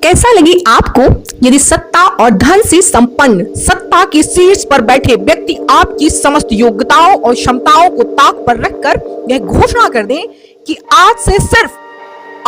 कैसा लगी आपको यदि सत्ता और धन से संपन्न सत्ता के शीर्ष पर बैठे व्यक्ति आपकी समस्त योग्यताओं और क्षमताओं को ताक पर रखकर यह घोषणा कर दें कि आज से सिर्फ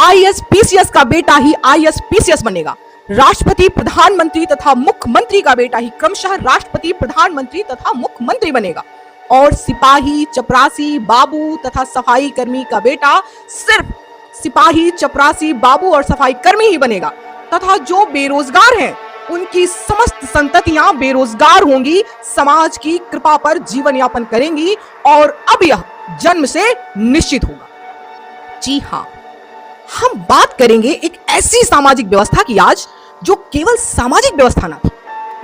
आईएएस का बेटा ही आईएएस बनेगा, राष्ट्रपति प्रधानमंत्री तथा मुख्यमंत्री का बेटा ही क्रमशः राष्ट्रपति प्रधानमंत्री तथा मुख्यमंत्री बनेगा और सिपाही चपरासी बाबू तथा सफाई कर्मी का बेटा सिर्फ सिपाही चपरासी बाबू और सफाई कर्मी ही बनेगा तथा जो बेरोजगार हैं उनकी समस्त संततियां बेरोजगार होंगी, समाज की कृपा पर जीवन यापन करेंगी और अब यह जन्म से निश्चित होगा। जी हाँ, हम बात करेंगे एक ऐसी सामाजिक व्यवस्था की आज जो केवल सामाजिक व्यवस्था ना थी,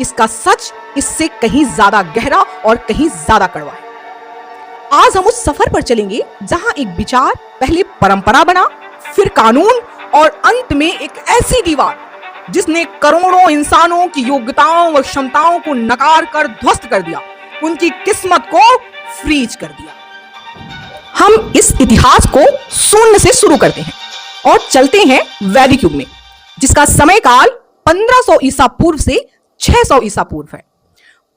इसका सच इससे कहीं ज्यादा गहरा और कहीं ज्यादा कड़वा है। आज हम उस सफर पर चलेंगे जहां एक विचार पहले परंपरा बना, फिर कानून और अंत में एक ऐसी दीवार जिसने करोड़ों इंसानों की योग्यताओं और क्षमताओं को नकार कर ध्वस्त कर दिया, उनकी किस्मत को फ्रीज कर दिया। हम इस इतिहास को शून्य से शुरू करते हैं और चलते हैं वैदिक युग में, जिसका समय काल 1500 ईसा पूर्व से 600 ईसा पूर्व है।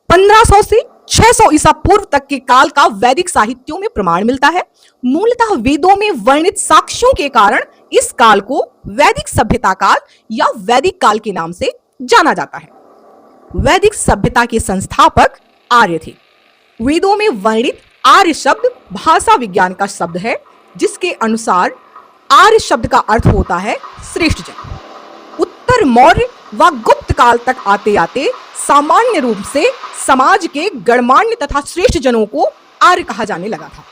1500 से 600 ईसा पूर्व तक के काल का वैदिक साहित्यों में प्रमाण मिलता है। मूलतः वेदों में वर्णित साक्ष्यों के कारण इस काल को वैदिक सभ्यता काल या वैदिक काल के नाम से जाना जाता है। वैदिक सभ्यता के संस्थापक आर्य थे। वेदों में वर्णित आर्य शब्द भाषा विज्ञान का शब्द है, जिसके अनुसार आर्य शब्द का अर्थ होता है श्रेष्ठ जन। उत्तर मौर्य व गुप्त काल तक आते आते सामान्य रूप से समाज के गणमान्य तथा श्रेष्ठ जनों को आर्य कहा जाने लगा था।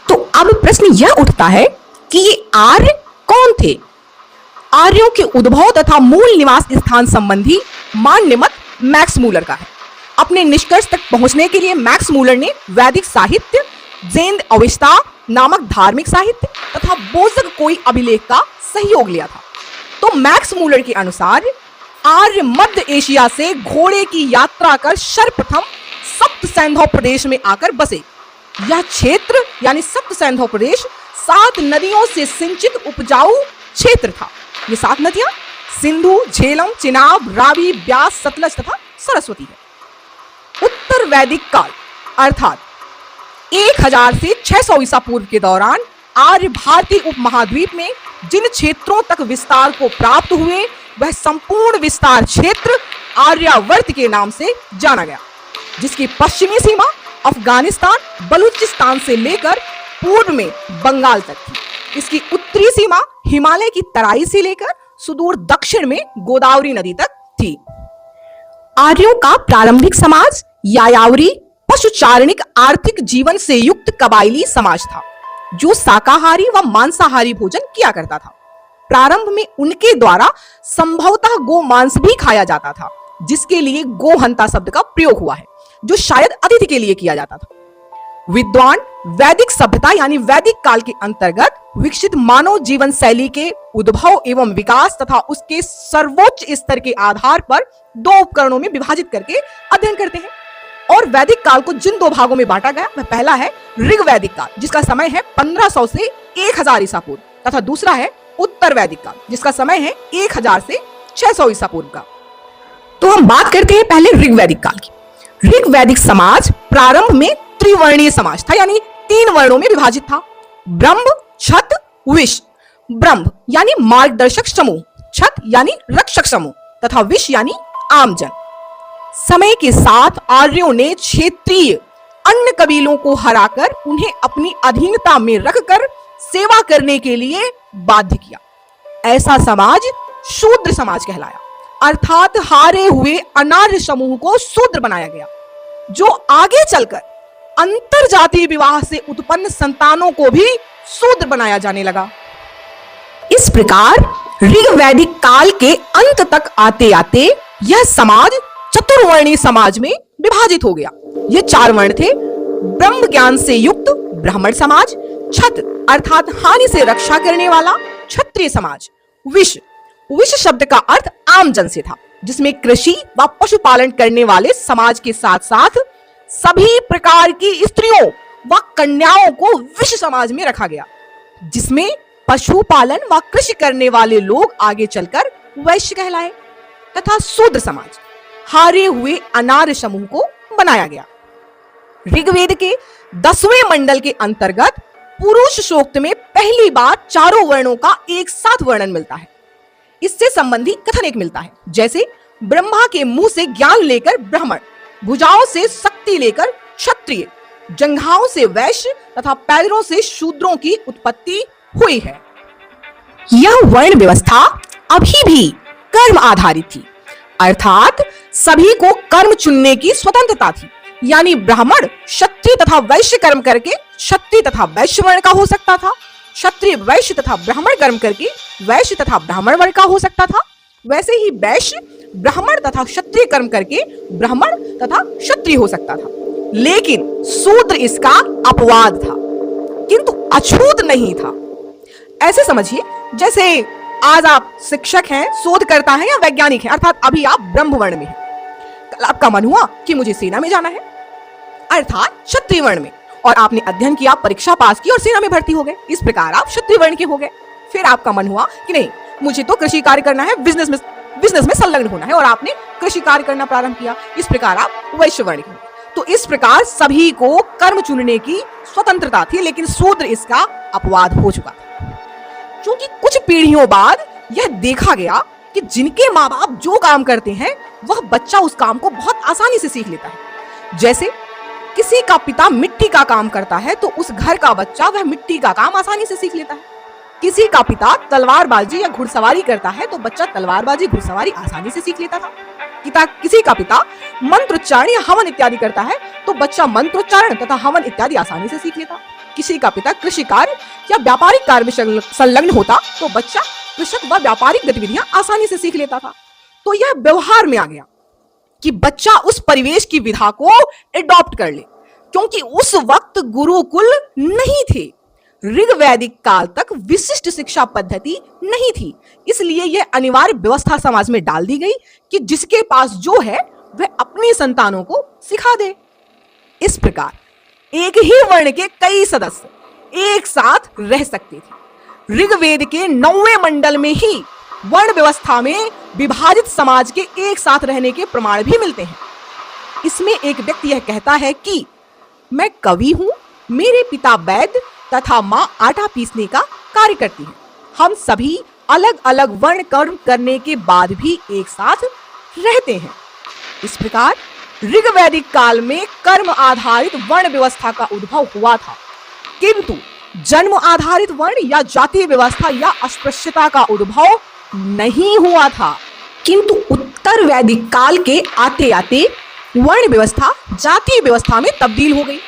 तो अब प्रश्न यह उठता है कि ये आर्य कौन थे? आर्यों के उद्भव तथा मूल निवास स्थान संबंधी मान्य मत मैक्स मूलर का है। अपने निष्कर्ष तक पहुंचने के लिए मैक्स मूलर ने वैदिक साहित्य, जैन अवेस्ता नामक धार्मिक साहित्य तथा बोजग कोई अभिलेख का सहयोग लिया था। तो मैक्स मूलर के अनुसार आर्य मध्य एशिया से घोड़े की यात्रा कर सर्वप्रथम सप्त सैंधव प्रदेश में आकर बसे। यह क्षेत्र यानी सप्त सैंधव प्रदेश 7 नदियों से सिंचित उपजाऊ क्षेत्र था। ये 7 नदियां सिंधु, झेलम, चिनाब, रावी, ब्यास, सतलज तथा सरस्वती है। उत्तर वैदिक काल अर्थात 1000 से 600 ईसा पूर्व के दौरान आर्य भारतीय उपमहाद्वीप में जिन क्षेत्रों तक विस्तार को प्राप्त हुए, वह संपूर्ण विस्तार क्षेत्र आर्यावर्त के नाम से जाना गया, जिसकी पश्चिमी सीमा अफगानिस्तान, बलूचिस्तान से लेकर पूर्व में बंगाल तक थी। इसकी उत्तरी सीमा हिमालय की तराई से लेकर सुदूर दक्षिण में गोदावरी नदी तक थी। आर्यों का प्रारंभिक समाज यायावरी पशुचारणिक आर्थिक जीवन से युक्त कबायली समाज था, जो शाकाहारी व मांसाहारी भोजन किया करता था। प्रारंभ में उनके द्वारा संभवतः गो मांस भी खाया जाता था, जिसके लिए गोहंता शब्द का प्रयोग हुआ है, जो शायद अतिथि के लिए किया जाता था। विद्वान वैदिक सभ्यता यानी वैदिक काल के अंतर्गत विकसित मानव जीवन शैली के उद्भव एवं विकास तथा उसके सर्वोच्च स्तर के आधार पर 2 उपकरणों में विभाजित करके अध्ययन करते हैं। और वैदिक काल को जिन 2 भागों में बांटा गया, वह पहला है ऋग वैदिक काल, जिसका समय है 1500 से 1000 ईसा पूर्व, तथा दूसरा है उत्तर वैदिक काल, जिसका समय है 1000 से 600 ईसा पूर्व का। तो हम बात करते हैं पहले ऋग वैदिक काल की। ऋग वैदिक समाज प्रारंभ में त्रिवर्णीय समाज था, यानी 3 वर्णों में विभाजित था। ब्रह्म, क्षत, विश। ब्रह्म यानी मार्गदर्शक समूह, क्षत यानी रक्षक समूह तथा विश यानी आमजन। समय के साथ आर्यों ने क्षेत्रीय अन्य कबीलों को हराकर उन्हें अपनी अधीनता में रखकर सेवा करने के लिए बाध्य किया। ऐसा समाज शूद्र समाज कहलाया, अर्थात हारे हुए अनार्य समूह को शूद्र बनाया गया, जो आगे चलकर अंतर जातीय विवाह से उत्पन्न संतानों को भी शूद्र बनाया जाने लगा। इस प्रकार ऋग वैदिक काल के अंत तक आते आते यह समाज चतुर्वर्णीय समाज में विभाजित हो गया। ये 4 वर्ण थे: ब्रह्म ज्ञान से युक्त ब्राह्मण समाज, क्षत अर्थात हानि से रक्षा करने वाला क्षत्रिय समाज, विश, विश शब्द का अर्थ आमजन से था, जिसमें कृषि व पशुपालन करने वाले समाज के साथ साथ सभी प्रकार की स्त्रियों व कन्याओं को विश समाज में रखा गया, जिसमें पशुपालन व कृषि करने वाले लोग आगे चलकर वैश्य कहलाए तथा शूद्र समाज हारे हुए अनार्य समूह को बनाया गया। ऋग्वेद के 10वें मंडल के अंतर्गत पुरुष सूक्त में पहली बार चारों वर्णों का एक साथ वर्णन मिलता है। इससे संबंधी कथन एक मिलता है, जैसे ब्रह्मा के मुंह से ज्ञान लेकर ब्राह्मण, भुजाओं से शक्ति लेकर क्षत्रिय, जंघाओं से वैश्य तथा पैरों से शूद्रों की उत्पत्ति हुई है। यह वर्ण व्यवस्था अभी भी कर्म आधारित थी, अर्थात सभी को कर्म चुनने की स्वतंत्रता थी। यानी ब्राह्मण क्षत्रिय तथा वैश्य कर्म करके क्षत्रिय तथा वैश्य वर्ण का हो सकता था, क्षत्रिय वैश्य तथा ब्राह्मण कर्म करके वैश्य तथा ब्राह्मण वर्ण का हो सकता था। वैसे ही वैश्य ब्राह्मण तथा क्षत्रिय कर्म करके ब्राह्मण तथा क्षत्रिय हो सकता था। लेकिन शूद्र इसका अपवाद था, किंतु अछूत नहीं था। ऐसे समझिए जैसे आज आप शिक्षक हैं, शोधकर्ता हैं या वैज्ञानिक हैं, अर्थात अभी आप ब्रह्म वर्ण में हैं। कल आपका मन हुआ कि मुझे सेना में जाना है, अर्थात क्षत्रिय वर्ण में, और आपने अध्ययन किया, परीक्षा पास की और सेना में भर्ती हो गए। इस प्रकार आप क्षत्रिय वर्ण के हो गए। फिर आपका मन हुआ कि नहीं, मुझे तो कृषि कार्य करना है, बिजनेस में संलग्न होना है, और आपने कृषि कार्य करना प्रारंभ किया। इस प्रकार आप वैश्य वर्ण के हो गए। तो इस प्रकार सभी को कर्म चुनने की स्वतंत्रता थी, लेकिन शूद्र इसका अपवाद हो चुका था। क्योंकि कुछ पीढ़ियों बाद यह देखा गया कि जिनके माँ बाप जो काम करते हैं वह बच्चा उस काम को बहुत आसानी से सीख लेता है। जैसे किसी का पिता मिट्टी का काम करता है तो उस घर का बच्चा वह मिट्टी का काम आसानी से सीख लेता है। किसी का पिता तलवारबाजी या घुड़सवारी करता है तो बच्चा तलवारबाजी घुड़सवारी आसानी से सीख लेता था। किसी का पिता मंत्रोच्चारण या हवन इत्यादि करता है तो बच्चा मंत्रोच्चारण तथा हवन इत्यादि आसानी से सीख लेता। किसी का पिता कृषि कार्य या व्यापारिक कार्य में संलग्न होता तो बच्चा कृषक व व्यापारिक गतिविधियां आसानी से सीख लेता था। तो यह व्यवहार में आ गया कि बच्चा उस परिवेश की विधा को एडॉप्ट कर ले, क्योंकि उस वक्त गुरुकुल नहीं थे, ऋग्वैदिक काल तक विशिष्ट शिक्षा पद्धति नहीं थी। इसलिए यह अनिवार्य व्यवस्था समाज में डाल दी गई कि जिसके पास जो है वह अपनी संतानों को सिखा दे। इस प्रकार एक ही वर्ण के कई सदस्य एक साथ रह सकते थे। ऋग्वेद के 9वें मंडल में ही वर्ण व्यवस्था में विभाजित समाज के एक साथ रहने के प्रमाण भी मिलते हैं। इसमें एक व्यक्ति यह कहता है कि मैं कवि हूं, मेरे पिता वैद्य तथा मां आटा पीसने का कार्य करती है। हम सभी अलग अलग वर्ण कर्म करने के बाद भी एक साथ रहते हैं। इस प्रकार ऋग्वैदिक काल में कर्म आधारित वर्ण व्यवस्था का उद्भव हुआ था, किंतु जन्म आधारित वर्ण या जातीय व्यवस्था या अस्पृश्यता का उद्भव नहीं हुआ था। किंतु उत्तर वैदिक काल के आते आते वर्ण व्यवस्था जातीय व्यवस्था में तब्दील हो गई,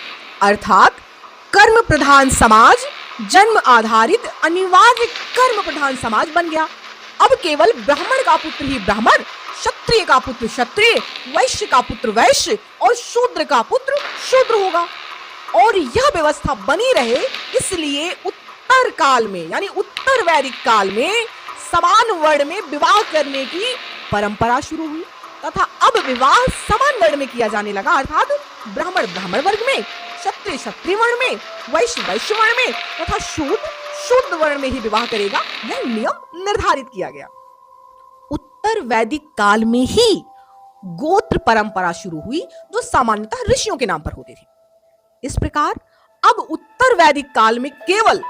अर्थात कर्म प्रधान समाज जन्म आधारित अनिवार्य कर्म प्रधान समाज बन गया। अब केवल ब्राह्मण का पुत्र ही ब्राह्मण, क्षत्रिय का पुत्र क्षत्रिय, वैश्य का पुत्र वैश्य और शूद्र का पुत्र शूद्र होगा। और यह व्यवस्था बनी रहे, इसलिए उत्तर काल में यानी उत्तर वैदिक काल में समान वर्ण में विवाह करने की परंपरा शुरू हुई तथा अब विवाह समान वर्ण में किया जाने लगा, अर्थात ब्राह्मण ब्राह्मण वर्ग में, क्षत्रिय क्षत्रिय वर्ण में, वैश्य वैश्य वर्ण में तथा शूद्र शूद्र वर्ण में ही विवाह करेगा, यह नियम निर्धारित किया गया। उत्तर वैदिक काल में ही गोत्र परंपरा शुरू हुई जो सामान्यतः ऋषियों के नाम पर होती थी। इस प्रकार अब उत्तर वैदिक काल में केवल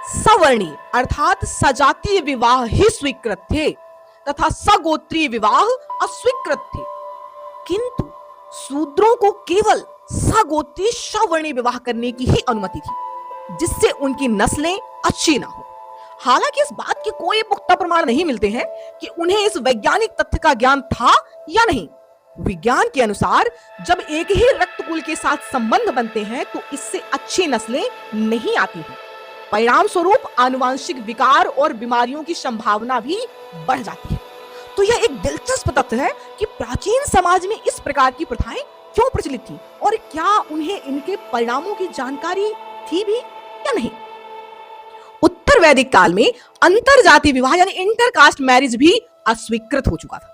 सवर्णीय अर्थात सजातीय विवाह ही स्वीकृत थे तथा सगोत्रीय विवाह अस्वीकृत थे, किंतु शूद्रों को केवल सगोत्रीय सवर्णीय विवाह करने की ही अनुमति थी, जिससे उनकी नस्लें अच्छी ना हो। हालांकि इस बात के कोई पुख्ता प्रमाण नहीं मिलते हैं कि उन्हें इस वैज्ञानिक तथ्य का ज्ञान था या नहीं। विज्ञान के अनुसार जब एक ही रक्त कुल के साथ संबंध बनते हैं तो इससे अच्छी नस्लें नहीं आती हैं। परिणाम स्वरूप आनुवंशिक विकार और बीमारियों की संभावना भी बढ़ जाती है। तो यह एक दिलचस्प तथ्य है कि प्राचीन समाज में इस प्रकार की प्रथाएं क्यों प्रचलित थी और क्या उन्हें इनके परिणामों की जानकारी थी भी या नहीं। उत्तर वैदिक काल में अंतर जाति विवाह यानी इंटरकास्ट मैरिज भी अस्वीकृत हो चुका था।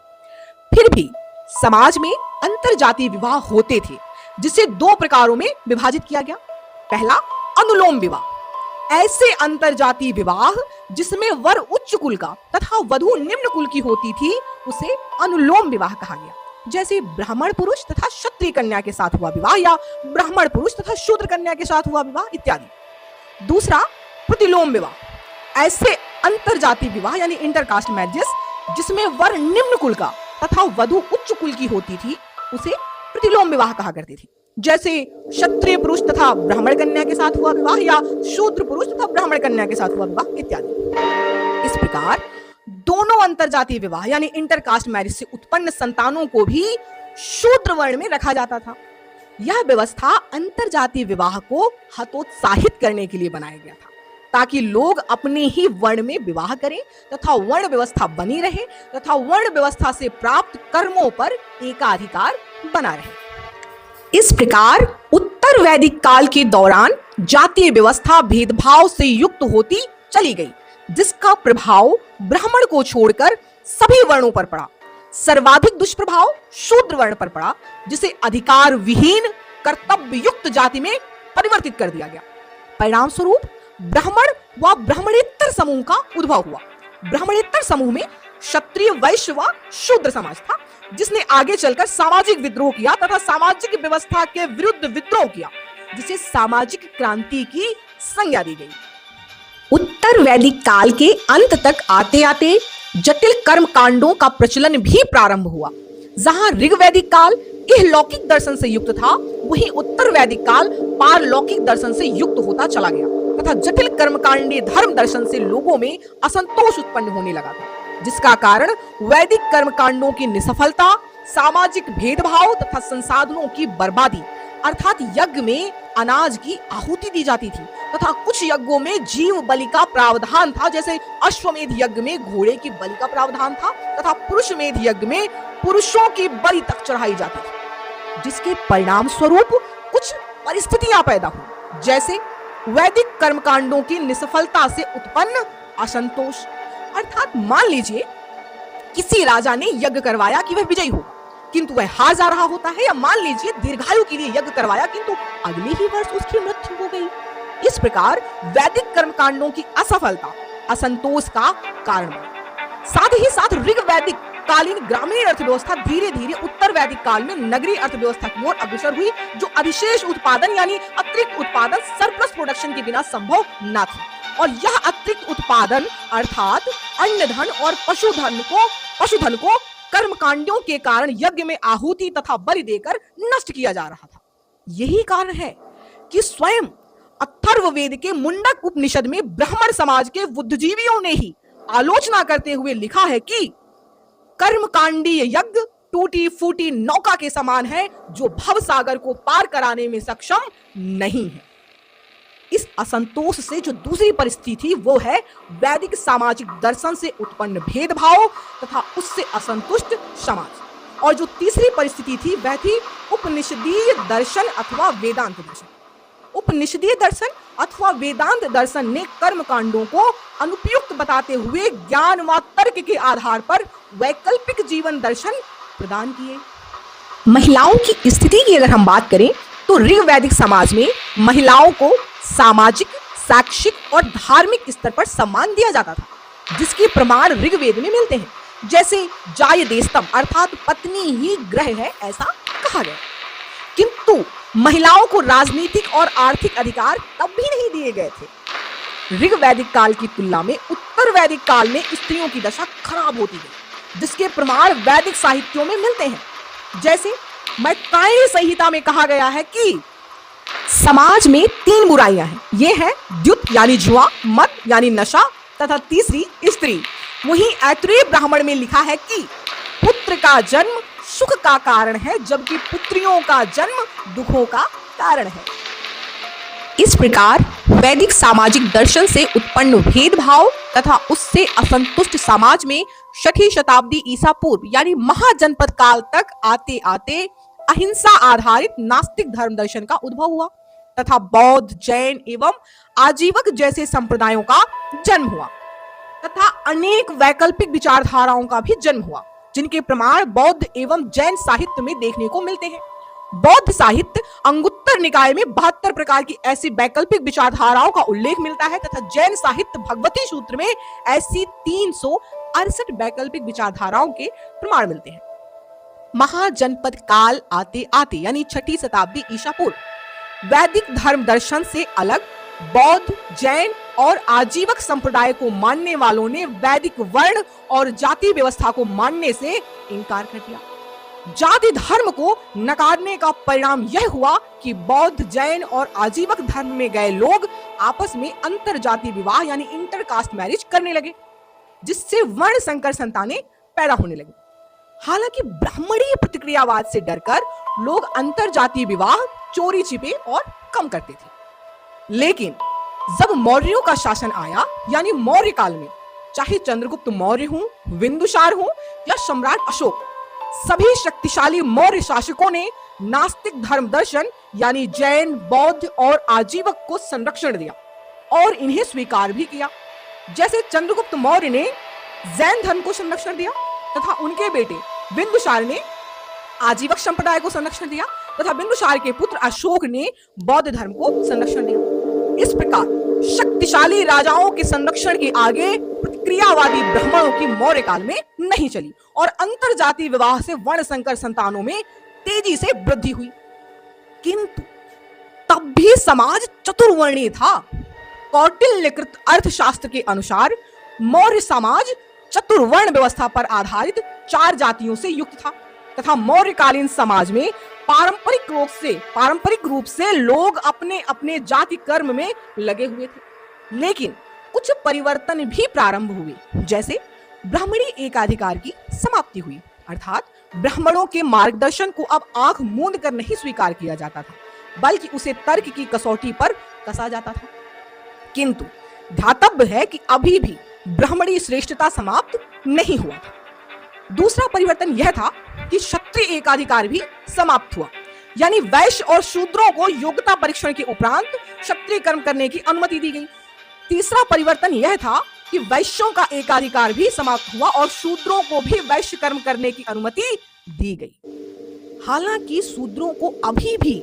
फिर भी समाज में अंतर जातीय विवाह होते थे, जिसे दो प्रकारों में विभाजित किया गया। पहला अनुलोम विवाह, ऐसे अंतरजातीय विवाह जिसमें वर उच्च कुल का तथा वधु निम्न कुल की होती थी उसे अनुलोम विवाह कहा गया। जैसे ब्राह्मण पुरुष तथा क्षत्रिय कन्या के साथ हुआ विवाह या ब्राह्मण पुरुष तथा शूद्र कन्या के साथ हुआ विवाह इत्यादि। दूसरा प्रतिलोम विवाह, ऐसे अंतरजातीय विवाह यानी इंटरकास्ट मैरिजेस जिसमें वर निम्न कुल का तथा वधु उच्च कुल की होती थी उसे प्रतिलोम विवाह कहा करती थी। जैसे क्षत्रिय पुरुष तथा ब्राह्मण कन्या के साथ हुआ विवाह या शूद्र पुरुष तथा ब्राह्मण कन्या के साथ हुआ विवाह इत्यादि। इस प्रकार दोनों अंतरजातीय विवाह यानी इंटरकास्ट मैरिज से उत्पन्न संतानों को भी शूद्र वर्ण में रखा जाता था। यह व्यवस्था अंतरजातीय विवाह को हतोत्साहित करने के लिए बनाया गया था ताकि लोग अपने ही वर्ण में विवाह करें तथा वर्ण व्यवस्था बनी रहे तथा वर्ण व्यवस्था से प्राप्त कर्मों पर एकाधिकार बना रहे। इस प्रकार उत्तर वैदिक काल के दौरान जातीय व्यवस्था भेदभाव से युक्त होती चली गई, जिसका प्रभाव ब्राह्मण को छोड़कर सभी वर्णों पर पड़ा। सर्वाधिक दुष्प्रभाव शूद्र वर्ण पर पड़ा, जिसे अधिकार विहीन कर्तव्य युक्त जाति में परिवर्तित कर दिया गया। परिणाम स्वरूप ब्राह्मण व ब्राह्मणेतर समूह का उद्भव हुआ। ब्राह्मणेतर समूह में क्षत्रिय, वैश्य व शूद्र समाज था, जिसने आगे चलकर सामाजिक विद्रोह किया तथा सामाजिक व्यवस्था के विरुद्ध विद्रोह किया, जिसे सामाजिक क्रांति की संज्ञा दी गई। उत्तर वैदिक काल के अंत तक आते आते जटिल कर्म कांडों का प्रचलन भी प्रारंभ हुआ। जहां ऋग वैदिक काल इहलौकिक दर्शन से युक्त था, वहीं उत्तर वैदिक काल पारलौकिक दर्शन से युक्त होता चला गया तथा जटिल कर्मकांडी धर्म दर्शन से लोगों में असंतोष उत्पन्न होने लगा था, जिसका कारण वैदिक कर्मकांडों की निसफलता, सामाजिक भेदभाव तथा संसाधनों की बर्बादी, अर्थात यज्ञ में अनाज की आहुति दी जाती थी तथा कुछ यज्ञों में जीव बलि का प्रावधान था। जैसे अश्वमेध यज्ञ में घोड़े की बलि का प्रावधान था तथा पुरुषमेध यज्ञ में पुरुषों की बलि तक चढ़ाई जाती थी, जिसके परिणाम स्वरूप कुछ परिस्थितियां पैदा हुई। जैसे वैदिक कर्मकांडों की निसफलता से उत्पन्न असंतोष, अर्थात मान लीजिए किसी राजा ने यज्ञ करवाया कि वह विजयी होगा, किंतु वह हार जा रहा होता है, या मान लीजिए दीर्घायु के लिए यज्ञ करवाया किंतु अगले ही वर्ष उसकी मृत्यु हो गई। इस प्रकार वैदिक कर्मकांडों की असफलता असंतोष का कारण बनी। साथ ही साथ ऋग वैदिक कालीन ग्रामीण अर्थव्यवस्था धीरे धीरे उत्तर वैदिक काल में नगरीय अर्थव्यवस्था की ओर अग्रसर हुई, जो अधिशेष उत्पादन यानी अतिरिक्त उत्पादन सरप्लस प्रोडक्शन के बिना संभव न थी। और यह अतिरिक्त उत्पादन अर्थात अन्न धन और पशुधन को कर्मकांडों के कारण यज्ञ में आहुति तथा बलि देकर नष्ट किया जा रहा था। यही कारण है कि स्वयं अथर्ववेद के मुंडक उपनिषद में ब्राह्मण समाज के बुद्धिजीवियों ने ही आलोचना करते हुए लिखा है कि कर्मकांडीय यज्ञ टूटी फूटी नौका के समान है जो भव सागर को पार कराने में सक्षम नहीं है। इस असंतोष से जो दूसरी परिस्थिति थी वो है वैदिक सामाजिक दर्शन से उत्पन्न भेदभाव तथा उससे असंतुष्ट समाज। और जो तीसरी परिस्थिति थी वह थी उपनिषदीय दर्शन अथवा वेदांत दर्शन। उपनिषदीय दर्शन अथवा वेदांत दर्शन ने कर्मकांडों को अनुपयुक्त बताते हुए ज्ञान व तर्क के आधार पर वैकल्पिक जीवन दर्शन प्रदान किए। महिलाओं की स्थिति की अगर हम बात करें तो ऋग वैदिक समाज में महिलाओं को सामाजिक, शैक्षिक और धार्मिक स्तर पर सम्मान दिया जाता था, जिसके प्रमाण ऋग्वेद में मिलते हैं। जैसे जायदेस्तम अर्थात पत्नी ही ग्रह है ऐसा कहा गया। किंतु महिलाओं को राजनीतिक और आर्थिक अधिकार तब भी नहीं दिए गए थे। ऋग वैदिक काल की तुलना में उत्तर वैदिक काल में स्त्रियों की दशा खराब होती गई, जिसके प्रमाण वैदिक साहित्यों में मिलते हैं। जैसे मैत्रेयी संहिता में कहा गया है कि समाज में 3 बुराइयां हैं। ये है द्युत यानी जुआ, मद यानी नशा तथा तीसरी स्त्री। वहीं ऐतरेय ब्राह्मण में लिखा है कि पुत्र का जन्म सुख का कारण है, जबकि पुत्रियों का जन्म दुखों का कारण है। इस प्रकार वैदिक सामाजिक दर्शन से उत्पन्न भेदभाव तथा उससे असंतुष्ट समाज में 6ठी शताब्दी ईसा पूर्व यानी महाजनपद काल तक आते आते अहिंसा आधारित नास्तिक धर्म दर्शन का उद्भव हुआ तथा बौद्ध, जैन एवं आजीवक जैसे संप्रदायों का जन्म हुआ तथा अनेक वैकल्पिक विचारधाराओं का भी जन्म हुआ, जिनके प्रमाण बौद्ध एवं जैन साहित्य में देखने को मिलते हैं। बौद्ध साहित्य अंगुत्तर निकाय में 72 प्रकार की ऐसी वैकल्पिक विचारधाराओं का उल्लेख मिलता है तथा जैन साहित्य भगवती सूत्र में ऐसी 368 वैकल्पिक विचारधाराओं के प्रमाण मिलते हैं। महाजनपद काल आते आते यानी 6ठी शताब्दी ईसा पूर्व वैदिक धर्म दर्शन से अलग बौद्ध, जैन और आजीवक संप्रदाय को मानने वालों ने वैदिक वर्ण और जाति व्यवस्था को मानने से इनकार कर दिया। जाति धर्म को नकारने का परिणाम यह हुआ कि बौद्ध, जैन और आजीवक धर्म में गए लोग आपस में अंतर जाति विवाह यानी इंटरकास्ट मैरिज करने लगे, जिससे वर्ण संकर संतानें पैदा होने लगी। हालांकि ब्राह्मणीय प्रतिक्रियावाद से डरकर लोग अंतर जाति विवाह चोरी छिपे और कम करते थे, लेकिन जब मौर्यों का शासन आया यानी मौर्य काल में, चाहे चंद्रगुप्त मौर्य हो, बिंदुसार हो या सम्राट अशोक, सभी शक्तिशाली मौर्य शासकों ने नास्तिक धर्म दर्शन यानी जैन, बौद्ध और आजीवक को संरक्षण दिया और इन्हें स्वीकार भी किया। जैसे चंद्रगुप्त मौर्य ने जैन धर्म को संरक्षण दिया तथा उनके बेटे बिंदुसार ने आजीवक संप्रदाय को संरक्षण दिया तथा बिंदुसार के पुत्र अशोक ने बौद्ध धर्म को संरक्षण दिया। इस प्रकार शक्तिशाली राजाओं के संरक्षण के आगे प्रतिक्रियावादी ब्राह्मणों की मौर्य काल में नहीं चली और अंतर जाति विवाह से वर्ण संकर संतानों में तेजी से वृद्धि हुई। किंतु तब भी समाज चतुर्वर्णीय था। कौटिल्यकृत अर्थशास्त्र के अनुसार मौर्य समाज चतुर्वर्ण व्यवस्था पर आधारित 4 जातियों से युक्त था तथा मौर्यकालीन समाज में पारंपरिक रूप से लोग अपने अपने जाति कर्म में लगे हुए थे, लेकिन कुछ परिवर्तन भी प्रारंभ हुए। जैसे ब्राह्मणी एकाधिकार की समाप्ति हुई, अर्थात ब्राह्मणों के मार्गदर्शन को अब आंख मूंद कर नहीं स्वीकार किया जाता था, बल्कि उसे तर्क की कसौटी पर कसा जाता था। किंतु ध्यातव्य है कि अभी भी ब्राह्मणी श्रेष्ठता समाप्त नहीं हुआ था। दूसरा परिवर्तन यह था कि क्षत्रिय एकाधिकार भी समाप्त हुआ, यानी वैश्य और शूद्रों को योग्यता परीक्षण के उपरांत क्षत्रिय कर्म करने की अनुमति दी गई। तीसरा परिवर्तन यह था कि वैश्यों का एकाधिकार भी समाप्त हुआ और शूद्रों को भी वैश्य कर्म करने की अनुमति दी गई। हालांकि शूद्रों को अभी भी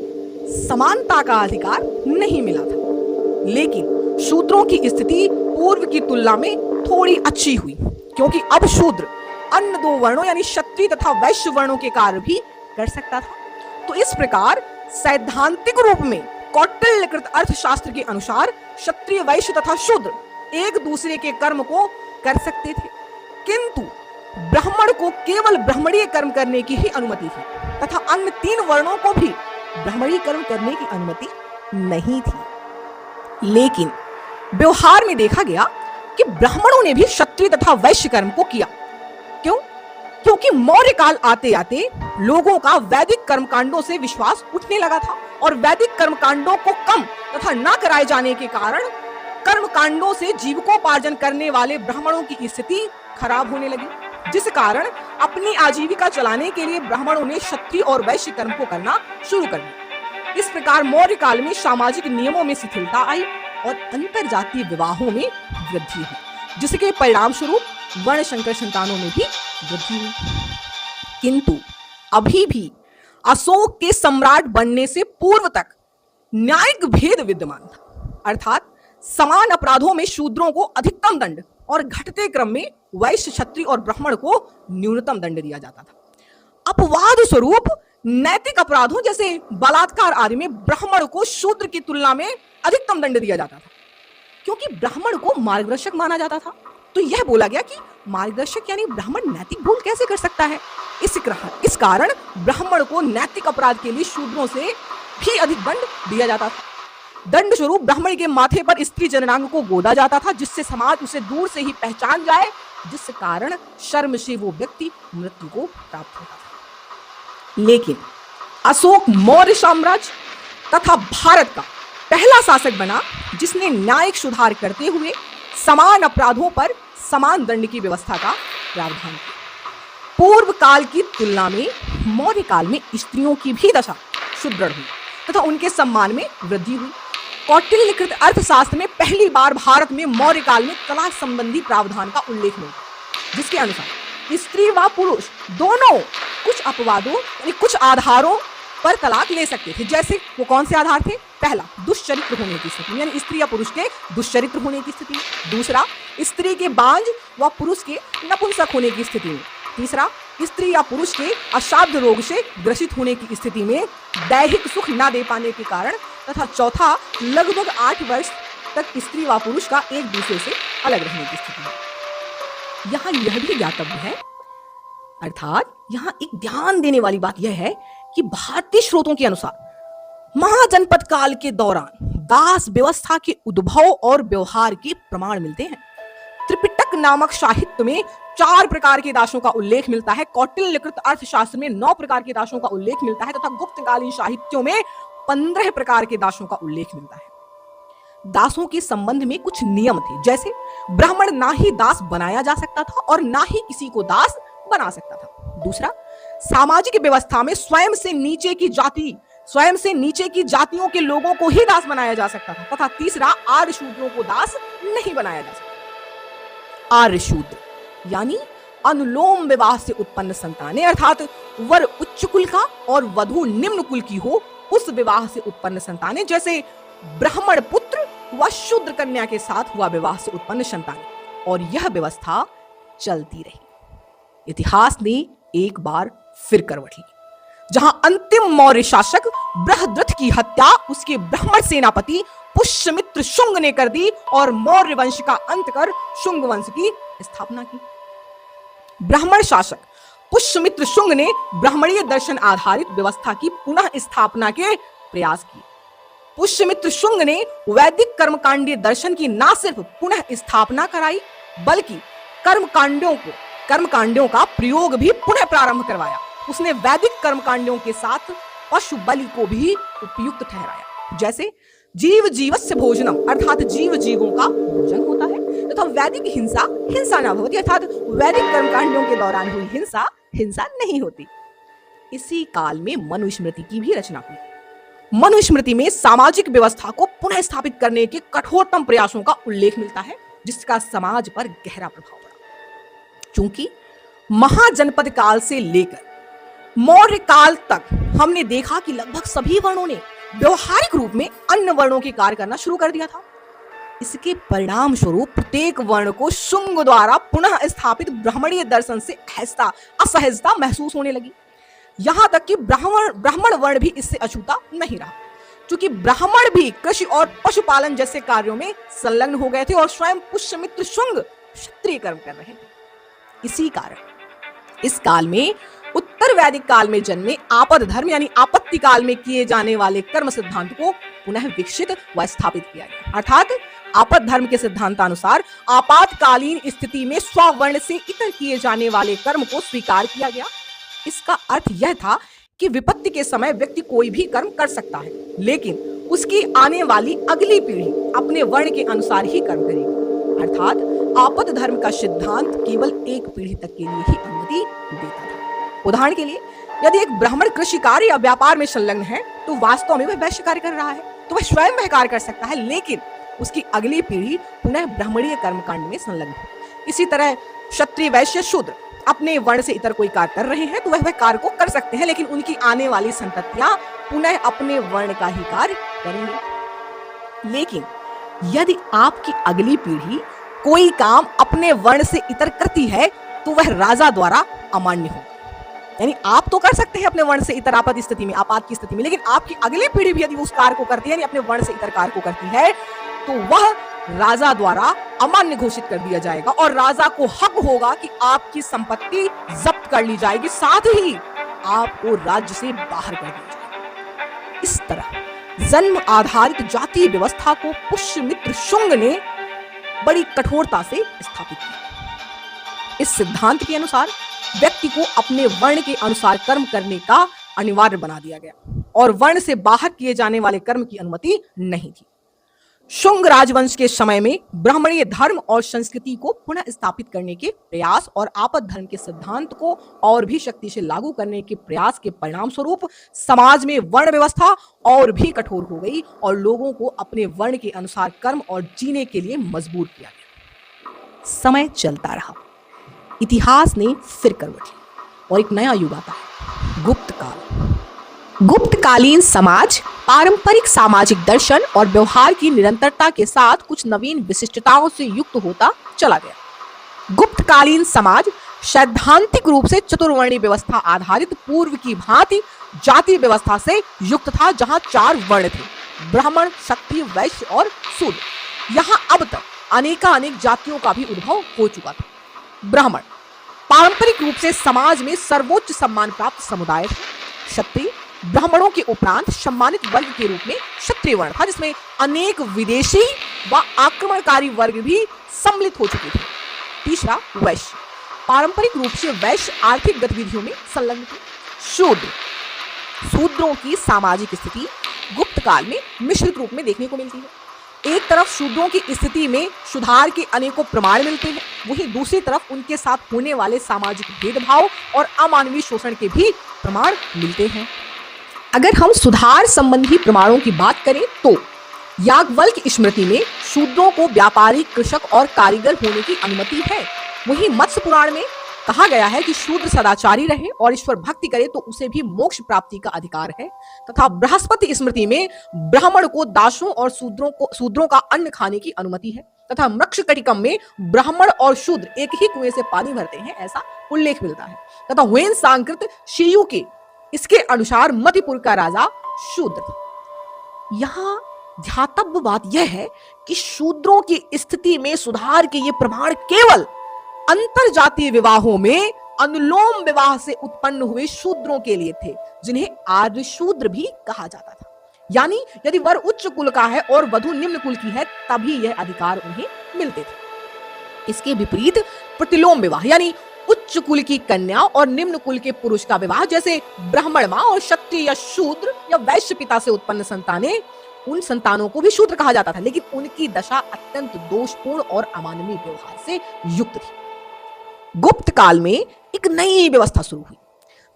समानता का अधिकार नहीं मिला था, लेकिन शूद्रों की स्थिति पूर्व की तुलना में थोड़ी अच्छी हुई, क्योंकि अब शूद्र अन्य 2 वर्णों यानी क्षत्रिय तथा वैश्य वर्णों के कार्य भी कर सकता था। तो इस प्रकार सैद्धांतिक रूप में कौटिल्यकृत अर्थशास्त्र के अनुसार क्षत्रिय, वैश्य तथा शूद्र एक दूसरे के कर्म को कर सकते थे, किंतु ब्राह्मण को केवल ब्राह्मणीय कर्म करने की ही अनुमति थी तथा अन्य 3 वर्णों को भी ब्राह्मणीय कर्म करने की अनुमति नहीं थी। लेकिन व्यवहार में देखा गया कि ब्राह्मणों ने भी क्षत्रिय तथा वैश्य कर्म को किया। क्यों? क्योंकि मौर्य काल आते आते लोगों का वैदिक कर्मकांडों से विश्वास उठने लगा था और वैदिक कर्मकांडों को कम तथा न कराए जाने के कारण कर्मकांडों से जीविकोपार्जन करने वाले ब्राह्मणों की स्थिति खराब होने लगी, जिस कारण अपनी आजीविका चलाने के लिए ब्राह्मणों ने क्षत्रिय और वैश्य कर्म को करना शुरू कर दिया। इस प्रकार मौर्य काल में सामाजिक नियमों में शिथिलता आई और अंतर जातीय विवाहों में वृद्धि हुई, जिसके परिणाम स्वरूप वर्ण संकर संतानों में भी वृद्धि हुई। किंतु अभी भी अशोक के सम्राट बनने से पूर्व तक न्यायिक भेद विद्यमान था, अर्थात समान अपराधों में शूद्रों को अधिकतम दंड और घटते क्रम में वैश्य, क्षत्रिय और ब्राह्मण को न्यूनतम दंड दिया जाता था। अपवाद स्वरूप नैतिक अपराधों जैसे बलात्कार आदि में ब्राह्मण को शूद्र की तुलना में अधिकतम दंड दिया जाता था, क्योंकि ब्राह्मण को मार्गदर्शक माना जाता था। तो यह बोला गया कि मार्गदर्शक यानी ब्राह्मण नैतिक भूल कैसे कर सकता है। इस कारण ब्राह्मण को नैतिक अपराध के लिए शूद्रों से भी अधिक दंड दिया जाता था। दंड स्वरूप ब्राह्मण के माथे पर स्त्री जननांग को गोदा जाता था, जिससे समाज उसे दूर से ही पहचान जाए, जिस कारण शर्म से वो व्यक्ति मृत्यु को प्राप्त होता था। लेकिन अशोक मौर्य साम्राज्य तथा भारत का पहला शासक बना जिसने न्यायिक सुधार करते हुए समान अपराधों पर समान दंड की व्यवस्था का प्रावधान किया। पूर्व काल की तुलना में मौर्य काल में स्त्रियों की भी दशा सुदृढ़ हुई तथा उनके सम्मान में वृद्धि हुई। कौटिल्यकृत अर्थशास्त्र में पहली बार भारत में मौर्य काल में तलाक संबंधी प्रावधान का उल्लेख मिला, जिसके अनुसार स्त्री व पुरुष दोनों कुछ अपवादों यानी कुछ आधारों पर तलाक ले सकते थे। जैसे वो कौन से आधार थे? पहला, दुष्चरित्र होने की स्थिति, यानी स्त्री या पुरुष के दुष्चरित्र होने की स्थिति। दूसरा, स्त्री के बांझ व पुरुष के नपुंसक होने की स्थिति में। तीसरा, स्त्री या पुरुष के अशाब्द रोग से ग्रसित होने की स्थिति में दैहिक सुख न दे पाने के कारण। तथा चौथा, लगभग 8 वर्ष तक स्त्री व पुरुष का एक दूसरे से अलग रहने की स्थिति में। यहाँ यह भी ज्ञातव्य है, अर्थात यहाँ एक ध्यान देने वाली बात यह है कि भारतीय स्रोतों के अनुसार महाजनपद काल के दौरान दास व्यवस्था के उद्भव और व्यवहार के प्रमाण मिलते हैं। त्रिपिटक नामक साहित्य में 4 प्रकार के दासों का उल्लेख मिलता है। कौटिल्यकृत अर्थशास्त्र में 9 प्रकार के दासों का उल्लेख मिलता है तथा गुप्तकालीन साहित्यों में 15 प्रकार के दासों का उल्लेख मिलता है। दासों के संबंध में कुछ नियम थे, जैसे ब्राह्मण ना ही दास बनाया जा सकता था और ना ही किसी को दास बना सकता था। दूसरा, सामाजिक व्यवस्था में स्वयं से नीचे की जातियों के लोगों को ही दास बनाया जा सकता था। तथा तीसरा, आर्य शूद्रों को दास नहीं बनाया जा सकता। आर्य शूद्र यानी अनुलोम विवाह से उत्पन्न संतानें, अर्थात वर उच्च कुल का और वधू निम्न कुल की हो, उस विवाह से उत्पन्न संतानें, जैसे ब्राह्मण पुत्र व शूद्र कन्या के साथ हुआ विवाह से उत्पन्न संतानें। और यह व्यवस्था चलती रही। इतिहास ने एक बार फिर करवट ली, जहां अंतिम मौर्य शासक बृहद्रथ की हत्या उसके ब्राह्मण सेनापति पुष्यमित्र शुंग ने कर दी और मौर्य वंश का अंत कर शुंग वंश की स्थापना की। ब्राह्मण शासक पुष्यमित्र शुंग ने ब्राह्मणीय दर्शन आधारित व्यवस्था की पुनः स्थापना के प्रयास किए। पुष्यमित्र शुंग ने वैदिक कर्मकांडीय दर्शन की न सिर्फ पुनः स्थापना कराई, बल्कि कर्मकांडों का प्रयोग भी पुनः प्रारंभ करवाया। उसने वैदिक कर्मकांडों के साथ पशु बलि को भी उपयुक्त ठहराया। जैसे जीव जीवस्य भोजनम, अर्थात जीव जीवों का भोजन होता है, तथा वैदिक हिंसा हिंसा न भवति, अर्थात वैदिक कर्मकांडों के दौरान हुई हिंसा हिंसा नहीं होती। इसी काल में मनुस्मृति की भी रचना हुई। मनुस्मृति में सामाजिक व्यवस्था को पुनः स्थापित करने के कठोरतम प्रयासों का उल्लेख मिलता है, जिसका समाज पर गहरा प्रभाव पड़ा। चूंकि महाजनपद काल से लेकर मौर्य काल तक हमने देखा कि लगभग सभी वर्णों ने व्यवहारिक रूप में अन्य वर्णों के कार्य करना शुरू कर दिया था। इसके परिणाम स्वरूप प्रत्येक वर्ण को शुंग द्वारा पुनः स्थापित ब्राह्मणीय दर्शन से असहजता महसूस होने लगी। यहां तक कि ब्राह्मण वर्ण भी इससे अछूता नहीं रहा, क्योंकि ब्राह्मण भी कृषि और पशुपालन जैसे कार्यों में संलग्न हो गए थे और स्वयं पुष्यमित्र शुंग क्षत्रिय कर्म कर रहे थे। इसी कारण इस काल में उत्तर वैदिक काल में जन्मे आपद धर्म यानी आपत्ति काल में किए जाने वाले कर्म सिद्धांत को पुनः विकसित व स्थापित किया गया। अर्थात आपद धर्म के सिद्धांतानुसार आपातकालीन स्थिति में स्ववर्ण से इतर किए जाने वाले कर्म को स्वीकार किया गया। इसका अर्थ यह था कि विपत्ति के समय व्यक्ति कोई भी कर्म कर सकता है, लेकिन उसकी आने वाली अगली पीढ़ी अपने वर्ण के अनुसार ही कर्म करेगी। अर्थात आपद धर्म का सिद्धांत केवल एक पीढ़ी तक के लिए ही अनुमति देता था। उदाहरण के लिए, यदि एक ब्राह्मण कृषि कार्य या व्यापार में संलग्न है, तो वास्तव में वह वैश्य कार्य कर रहा है, तो वह स्वयं वह कार्य कर सकता है, लेकिन उसकी अगली पीढ़ी पुनः ब्राह्मणीय कर्मकांड में संलग्न है। इसी तरह क्षत्रिय वैश्य शूद्र अपने वर्ण से इतर कोई कार्य कर रहे हैं, तो वह कार्य को कर सकते हैं, लेकिन उनकी आने वाली संततियां पुनः अपने वर्ण का ही कार्य करेंगे। लेकिन यदि आपकी अगली पीढ़ी कोई काम अपने वर्ण से इतर करती है, तो वह राजा द्वारा अमान्य होगा। यानी आप तो कर सकते हैं अपने वर्ण से इतर आपात की स्थिति में, लेकिन आपकी अगली पीढ़ी भी यदि उस कार्य को करती है, यानी अपने वर्ण से इतर कार्य को करती है, तो वह राजा द्वारा अमान्य घोषित कर दिया जाएगा और राजा को हक होगा कि आपकी संपत्ति जब्त कर ली जाएगी, साथ ही आपको राज्य से बाहर कर दिया जाएगा। इस तरह जन्म आधारित जातीय व्यवस्था को पुष्यमित्र शुंग ने बड़ी कठोरता से स्थापित किया। इस सिद्धांत के अनुसार व्यक्ति को अपने वर्ण के अनुसार कर्म करने का अनिवार्य बना दिया गया और वर्ण से बाहर किए जाने वाले कर्म की अनुमति नहीं थी। शुंग राजवंश के समय में ब्राह्मणीय धर्म और संस्कृति को पुनः स्थापित करने के प्रयास और आपद धर्म के सिद्धांत को और भी शक्ति से लागू करने के प्रयास के परिणाम स्वरूप समाज में वर्ण व्यवस्था और भी कठोर हो गई और लोगों को अपने वर्ण के अनुसार कर्म और जीने के लिए मजबूर किया गया। समय चलता रहा, इतिहास ने फिर करवट ली और एक नया युग आता है, गुप्त काल। गुप्तकालीन समाज पारंपरिक सामाजिक दर्शन और व्यवहार की निरंतरता के साथ कुछ नवीन विशिष्टताओं से युक्त होता चला गया। गुप्तकालीन समाज सैद्धांतिक रूप से चतुर्वर्णीय व्यवस्था आधारित पूर्व की भांति जाति व्यवस्था से युक्त था, जहां 4 वर्ण थे: ब्राह्मण, क्षत्रिय, वैश्य और शूद्र। यहां अब तक अनेकानेक जातियों का भी उद्भव हो चुका था। ब्राह्मण पारंपरिक रूप से समाज में सर्वोच्च सम्मान प्राप्त समुदाय था। क्षत्रिय ब्राह्मणों के उपरांत सम्मानित वर्ग के रूप में क्षत्रिय वर्ण था, जिसमें अनेक विदेशी व आक्रमणकारी वर्ग भी सम्मिलित हो चुके थे। तीसरा वैश्य, पारंपरिक रूप से वैश्य आर्थिक गतिविधियों में संलग्न थे। शूद्रों की सामाजिक स्थिति गुप्त काल में मिश्रित रूप में देखने को मिलती है। एक तरफ शूद्रों की स्थिति में सुधार के अनेकों प्रमाण मिलते हैं, वहीं दूसरी तरफ उनके साथ होने वाले सामाजिक भेदभाव और अमानवीय शोषण के भी प्रमाण मिलते हैं। अगर हम सुधार संबंधी प्रमाणों की बात करें तो याज्ञवल्क्य की स्मृति में शूद्रों को व्यापारी, कृषक और कारीगर होने की अनुमति है। वहीं मत्स्य पुराण में कहा गया है कि शूद्र सदाचारी रहे और ईश्वर भक्ति करे तो उसे भी मोक्ष प्राप्ति का अधिकार है। तथा बृहस्पति स्मृति में ब्राह्मण को दासों और शूद्रों का अन्न खाने की अनुमति है। तथा मृक्षकटिकम में ब्राह्मण और शूद्र एक ही कुएं से पानी भरते हैं, ऐसा उल्लेख मिलता है। तथा हुएन सांकृत शेयू के इसके अनुसार मणिपुर का राजा शूद्र था। यहाँ ध्यातव्य बात यह है कि शूद्रों की स्थिति में सुधार के ये प्रमाण केवल अंतर जातीय विवाहों में अनुलोम विवाह से उत्पन्न हुए शूद्रों के लिए थे, जिन्हें आर्य शूद्र भी कहा जाता था। यानी यदि वर उच्च कुल का है और वधु निम्न कुल की है, तभी यह अधिकार उन्हें मिलते थे। इसके विपरीत प्रतिलोम विवाह यानी उच्च कुल की कन्या और निम्न कुल के पुरुष का विवाह, जैसे ब्राह्मण मां और क्षत्रिय या शूद्र या वैश्य पिता से उत्पन्न संतानें, उन संतानों को भी शूद्र कहा जाता था, लेकिन उनकी दशा अत्यंत दोषपूर्ण और अमानवीय व्यवहार से युक्त थी। गुप्त काल में एक नई व्यवस्था शुरू हुई,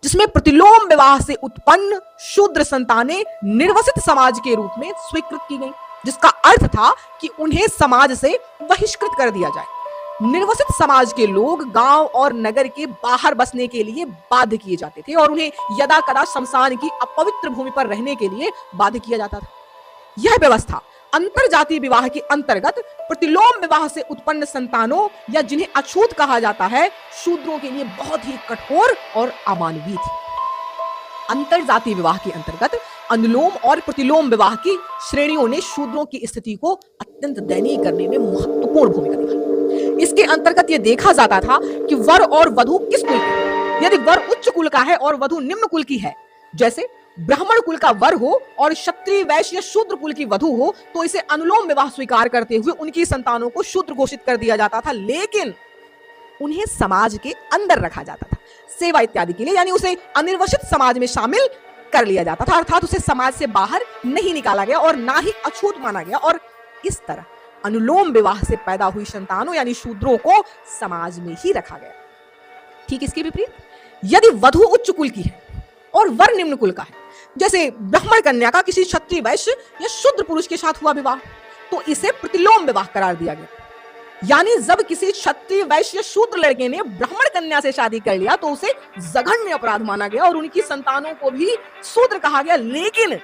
जिसमें प्रतिलोम विवाह से उत्पन्न शूद्र संतानें निर्वसित समाज के रूप में स्वीकृत की गई, जिसका अर्थ था कि उन्हें समाज से बहिष्कृत कर दिया जाए। निर्वसित समाज के लोग गांव और नगर के बाहर बसने के लिए बाध्य किए जाते थे और उन्हें यदा कदा शमशान की अपवित्र भूमि पर रहने के लिए बाध्य किया जाता था। यह व्यवस्था अंतर जातीय विवाह के अंतर्गत प्रतिलोम विवाह से उत्पन्न संतानों या जिन्हें अछूत कहा जाता है, शूद्रों के लिए बहुत ही कठोर और अमानवीय थी। अंतर जातीय विवाह के अंतर्गत अनुलोम और प्रतिलोम विवाह की श्रेणियों ने शूद्रों की स्थिति को अत्यंत दयनीय करने में महत्वपूर्ण भूमिका निभाई। इसके अंतर्गत यह देखा जाता था कि वर और वधु किस कुल की है। यदि वर उच्च कुल का है और वधु निम्न कुल की है, जैसे ब्राह्मण कुल का वर हो और क्षत्रिय, वैश्य या शूद्र कुल की वधु हो, तो इसे अनुलोम विवाह स्वीकार करते हुए उनकी संतानों को शूद्र घोषित कर दिया जाता था, लेकिन उन्हें समाज के अंदर रखा जाता था सेवा इत्यादि के लिए, यानी उसे अनिर्वसित समाज में शामिल कर लिया जाता था, अर्थात उसे समाज से बाहर नहीं निकाला गया और ना ही अछूत माना गया। और इस तरह अनुलोम विवाह से पैदा हुई संतानों यानी शूद्रों को समाज में ही रखा गया। ठीक इसके विपरीत यदि वधु उच्च कुल की है और वर निम्न कुल का है, जैसे ब्राह्मण कन्या का किसी क्षत्रिय, वैश्य या शूद्र पुरुष के साथ हुआ विवाह, तो इसे प्रतिलोम विवाह करार दिया गया। यानी जब किसी क्षत्रिय, वैश्य या शूद्र लड़के ने ब्राह्मण कन्या से शादी कर लिया तो उसे जघन्य अपराध माना गया और उनकी संतानों को भी शूद्र कहा गया, लेकिन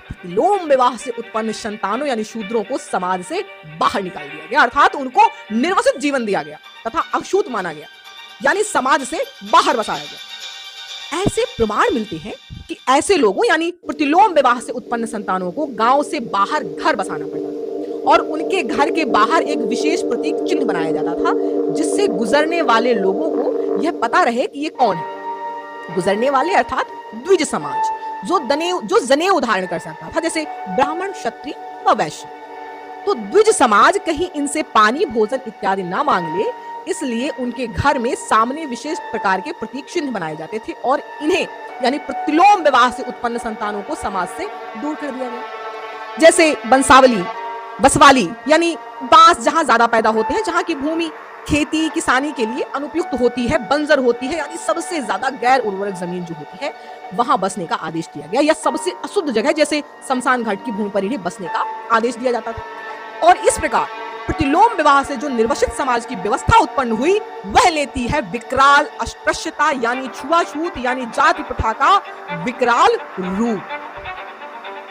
प्रतिलोम विवाह से उत्पन्न संतानों यानी शूद्रों को समाज से बाहर निकाल दिया गया, अर्थात उनको निर्वसित जीवन दिया गया तथा अछूत माना गया, यानी समाज से बाहर बसाया गया। ऐसे प्रमाण मिलते हैं कि ऐसे लोगों यानी प्रतिलोम विवाह से उत्पन्न संतानों को गांव से बाहर घर बसाना पड़ता और उनके घर के बाहर एक विशेष प्रतीक चिन्ह बनाया जाता था, जिससे गुजरने वाले लोगों को यह पता रहे कि ये कौन है। गुजरने वाले अर्थात द्विज समाज जो जनेऊ धारण कर सकता था, जैसे ब्राह्मण, क्षत्रिय व वैश्य। तो द्विज समाज कहीं इनसे पानी, भोजन इत्यादि ना मांग ले, इसलिए उनके घर में सामने विशेष प्रकार के प्रतीक चिन्ह बनाए जाते थे और इन्हें यानी प्रतिलोम विवाह से उत्पन्न संतानों को समाज से दूर कर दिया गया। जैसे बसवाली यानी बांस जहां ज्यादा पैदा होते हैं, जहां की भूमि खेती किसानी के लिए अनुपयुक्त होती है, बंजर होती है, यानी सबसे ज्यादा गैर उर्वरक जमीन जो होती है, वहां बसने का आदेश दिया गया। या सबसे अशुद्ध जगह जैसे शमशान घाट की भूमि पर इन्हें बसने का आदेश दिया जाता था। और इस प्रकार प्रतिलोम विवाह से जो निर्वसित समाज की व्यवस्था उत्पन्न हुई वह लेती है विकराल अस्पृश्यता यानी छुआछूत यानी जाति प्रथा का विकराल रूप।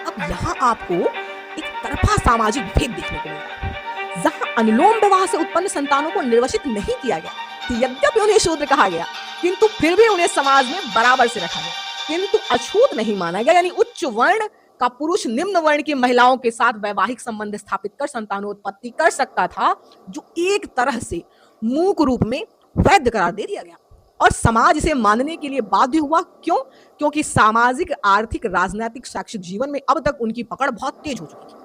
अब यहाँ आपको एक तरफा सामाजिक भेद देखने को मिलेगा। जहाँ अनुलोम विवाह से उत्पन्न संतानों को निर्वसित नहीं किया गया, तो यद्यपि उन्हें शूद्र कहा गया किंतु फिर भी उन्हें समाज में बराबर से रखा गया, किंतु अछूत नहीं माना गया। यानी उच्च वर्ण का पुरुष निम्न वर्ण की महिलाओं के साथ वैवाहिक संबंध स्थापित कर संतानोत्पत्ति कर सकता था, जो एक तरह से मूक रूप में वैध करार दे दिया गया और समाज इसे मानने के लिए बाध्य हुआ। क्यों? क्योंकि सामाजिक, आर्थिक, राजनीतिक, शैक्षिक जीवन में अब तक उनकी पकड़ बहुत तेज हो चुकी थी।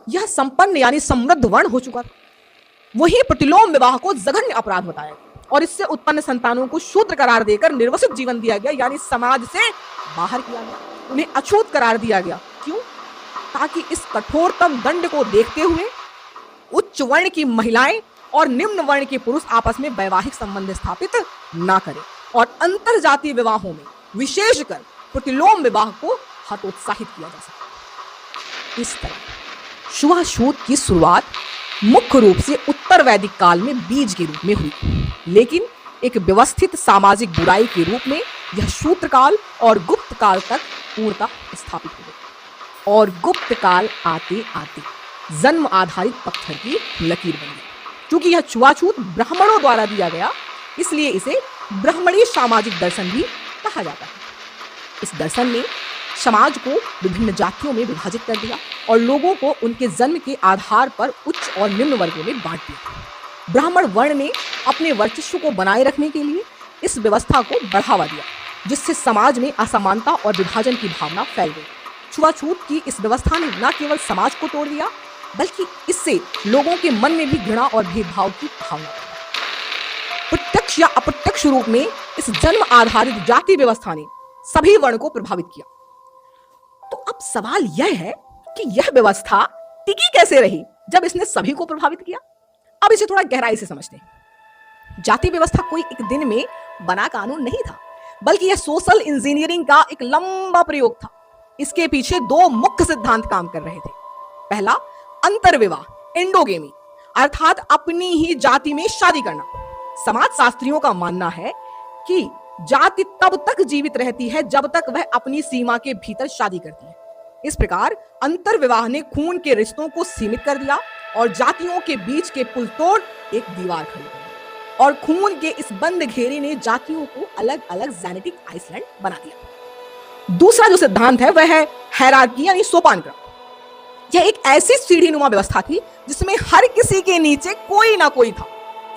यह संपन्न यानी समृद्ध वर्ण हो चुका था। वही प्रतिलोम विवाह को जघन्य अपराध बताया गया और इससे उत्पन्न संतानों को शूद्र करार देकर निर्वसित जीवन दिया गया, यानी समाज से बाहर किया गया, उन्हें अछूत करार दिया गया। क्यों? ताकि इस कठोरतम दंड को देखते हुए उच्च वर्ण की महिलाएं और निम्न वर्ण के पुरुष आपस में वैवाहिक संबंध स्थापित ना करें और अंतर जातीय विवाहों में विशेषकर प्रतिलोम विवाह को हतोत्साहित किया जा सके। इस तरह छुआछूत की शुरुआत मुख्य रूप से उत्तर वैदिक काल में बीज के रूप में हुई, लेकिन एक व्यवस्थित सामाजिक बुराई के रूप में यह शूद्र काल और गुप्त काल तक पूर्णतः स्थापित हो गई और गुप्त काल आते आते जन्म आधारित पत्थर की लकीर बन गई। क्योंकि यह छुआछूत ब्राह्मणों द्वारा दिया गया, इसलिए इसे ब्राह्मणीय सामाजिक दर्शन भी कहा जाता है। इस दर्शन ने समाज को विभिन्न जातियों में विभाजित कर दिया और लोगों को उनके जन्म के आधार पर उच्च और निम्न वर्गों में बांट दिया। ब्राह्मण वर्ण ने अपने वर्चस्व को बनाए रखने के लिए इस व्यवस्था को बढ़ावा दिया, जिससे समाज में असमानता और विभाजन की भावना फैल गई। छुआछूत की इस व्यवस्था ने न केवल समाज को तोड़ दिया, बल्कि इससे लोगों के मन में भी घृणा और भेदभाव की भावना प्रत्यक्ष या अप्रत्यक्ष रूप में इस जन्म आधारित जाति व्यवस्था ने सभी वर्ण को प्रभावित किया। तो अब सवाल यह है कि यह व्यवस्था टिकी कैसे रही जब इसने सभी को प्रभावित किया। अब इसे थोड़ा गहराई से समझते हैं। जाति व्यवस्था कोई एक दिन में बना कानून नहीं था, बल्कि यह सोशल इंजीनियरिंग का एक लंबा प्रयोग था। इसके पीछे दो मुख्य सिद्धांत काम कर रहे थे। पहला, अंतर्विवाह, एंडोगेमी, अर्थात अपनी ही जाति में शादी करना। समाज शास्त्रियों का मानना है कि जाति तब तक जीवित रहती है जब तक वह अपनी सीमा के भीतर शादी करती है। इस प्रकार अंतर्विवाह ने खून के रिश्तों को सीमित कर दिया और जातियों के बीच के पुल तोड़ एक दीवार खड़ी कर दी और खून के इस बंद घेरे ने जातियों को अलग अलग जेनेटिक आइसलैंड बना दिया। दूसरा जो सिद्धांत है वह है हायरार्की यानी सोपान क्रम। यह एक ऐसी सीढ़ीनुमा व्यवस्था थी जिसमें हर किसी के नीचे कोई ना कोई था।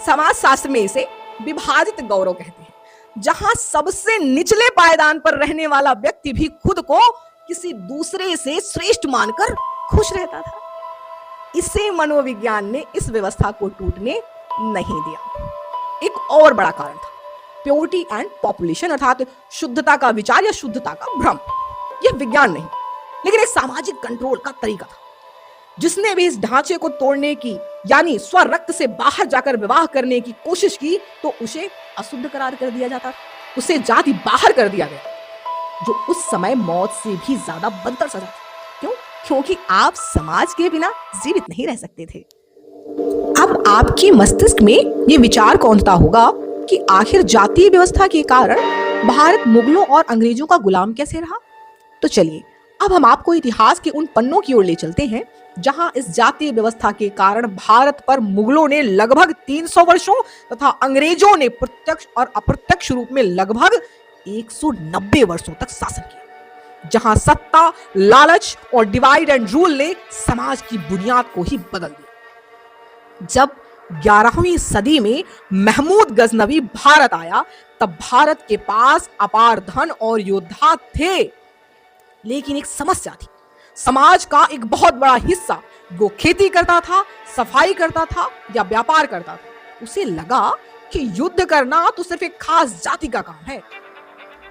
समाज शास्त्र में इसे विभाजित गौरव कहते हैं, जहां सबसे निचले पायदान पर रहने वाला व्यक्ति भी खुद को किसी दूसरे से श्रेष्ठ मानकर खुश रहता था। इसे मनोविज्ञान ने इस व्यवस्था को टूटने नहीं दिया। एक और बड़ा कारण था प्योरिटी एंड पॉपुलेशन, अर्थात शुद्धता का विचार या शुद्धता का भ्रम। यह विज्ञान नहीं, लेकिन एक सामाजिक कंट्रोल का तरीका था। जिसने भी इस ढांचे को तोड़ने की यानी स्वरक्त से बाहर जाकर विवाह करने की कोशिश की तो उसे अशुद्ध करार कर दिया जाता, उसे जाति बाहर कर दिया गया, जो उस समय मौत से भी ज्यादा बदतर सजा। क्यों? क्योंकि आप समाज के बिना जीवित नहीं रह सकते थे। अब आपके मस्तिष्क में ये विचार कौंधता होगा कि आखिर जातीय व्यवस्था के कारण भारत मुगलों और अंग्रेजों का गुलाम कैसे रहा। तो चलिए अब हम आपको इतिहास के उन पन्नों की ओर ले चलते हैं जहां इस जातीय व्यवस्था के कारण भारत पर मुगलों ने लगभग 300 वर्षों तथा अंग्रेजों ने प्रत्यक्ष और अप्रत्यक्ष रूप में लगभग 190 वर्षों तक शासन किया, जहां सत्ता, लालच और डिवाइड एंड रूल ने समाज की बुनियाद को ही बदल दिया। जब 11वीं सदी में महमूद गजनवी भारत आया तब भारत के पास अपार धन और योद्धा थे, लेकिन एक समस्या थी। समाज का एक बहुत बड़ा हिस्सा वो खेती करता था, सफाई करता था या व्यापार करता था। उसे लगा कि युद्ध करना तो सिर्फ एक खास जाति का काम है।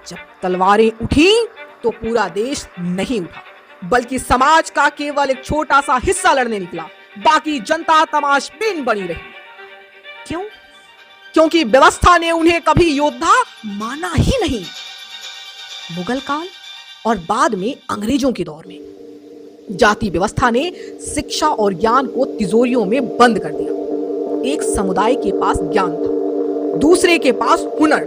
जब तलवारें उठी तो पूरा देश नहीं उठा, बल्कि समाज का केवल एक छोटा सा हिस्सा लड़ने निकला, बाकी जनता तमाशबीन बनी रही। क्यों? क्योंकि व्यवस्था ने उन्हें कभी योद्धा माना ही नहीं। मुगल काल और बाद में अंग्रेजों के दौर में जाति व्यवस्था ने शिक्षा और ज्ञान को तिजोरियों में बंद कर दिया। एक समुदाय के पास ज्ञान था, दूसरे के पास हुनर,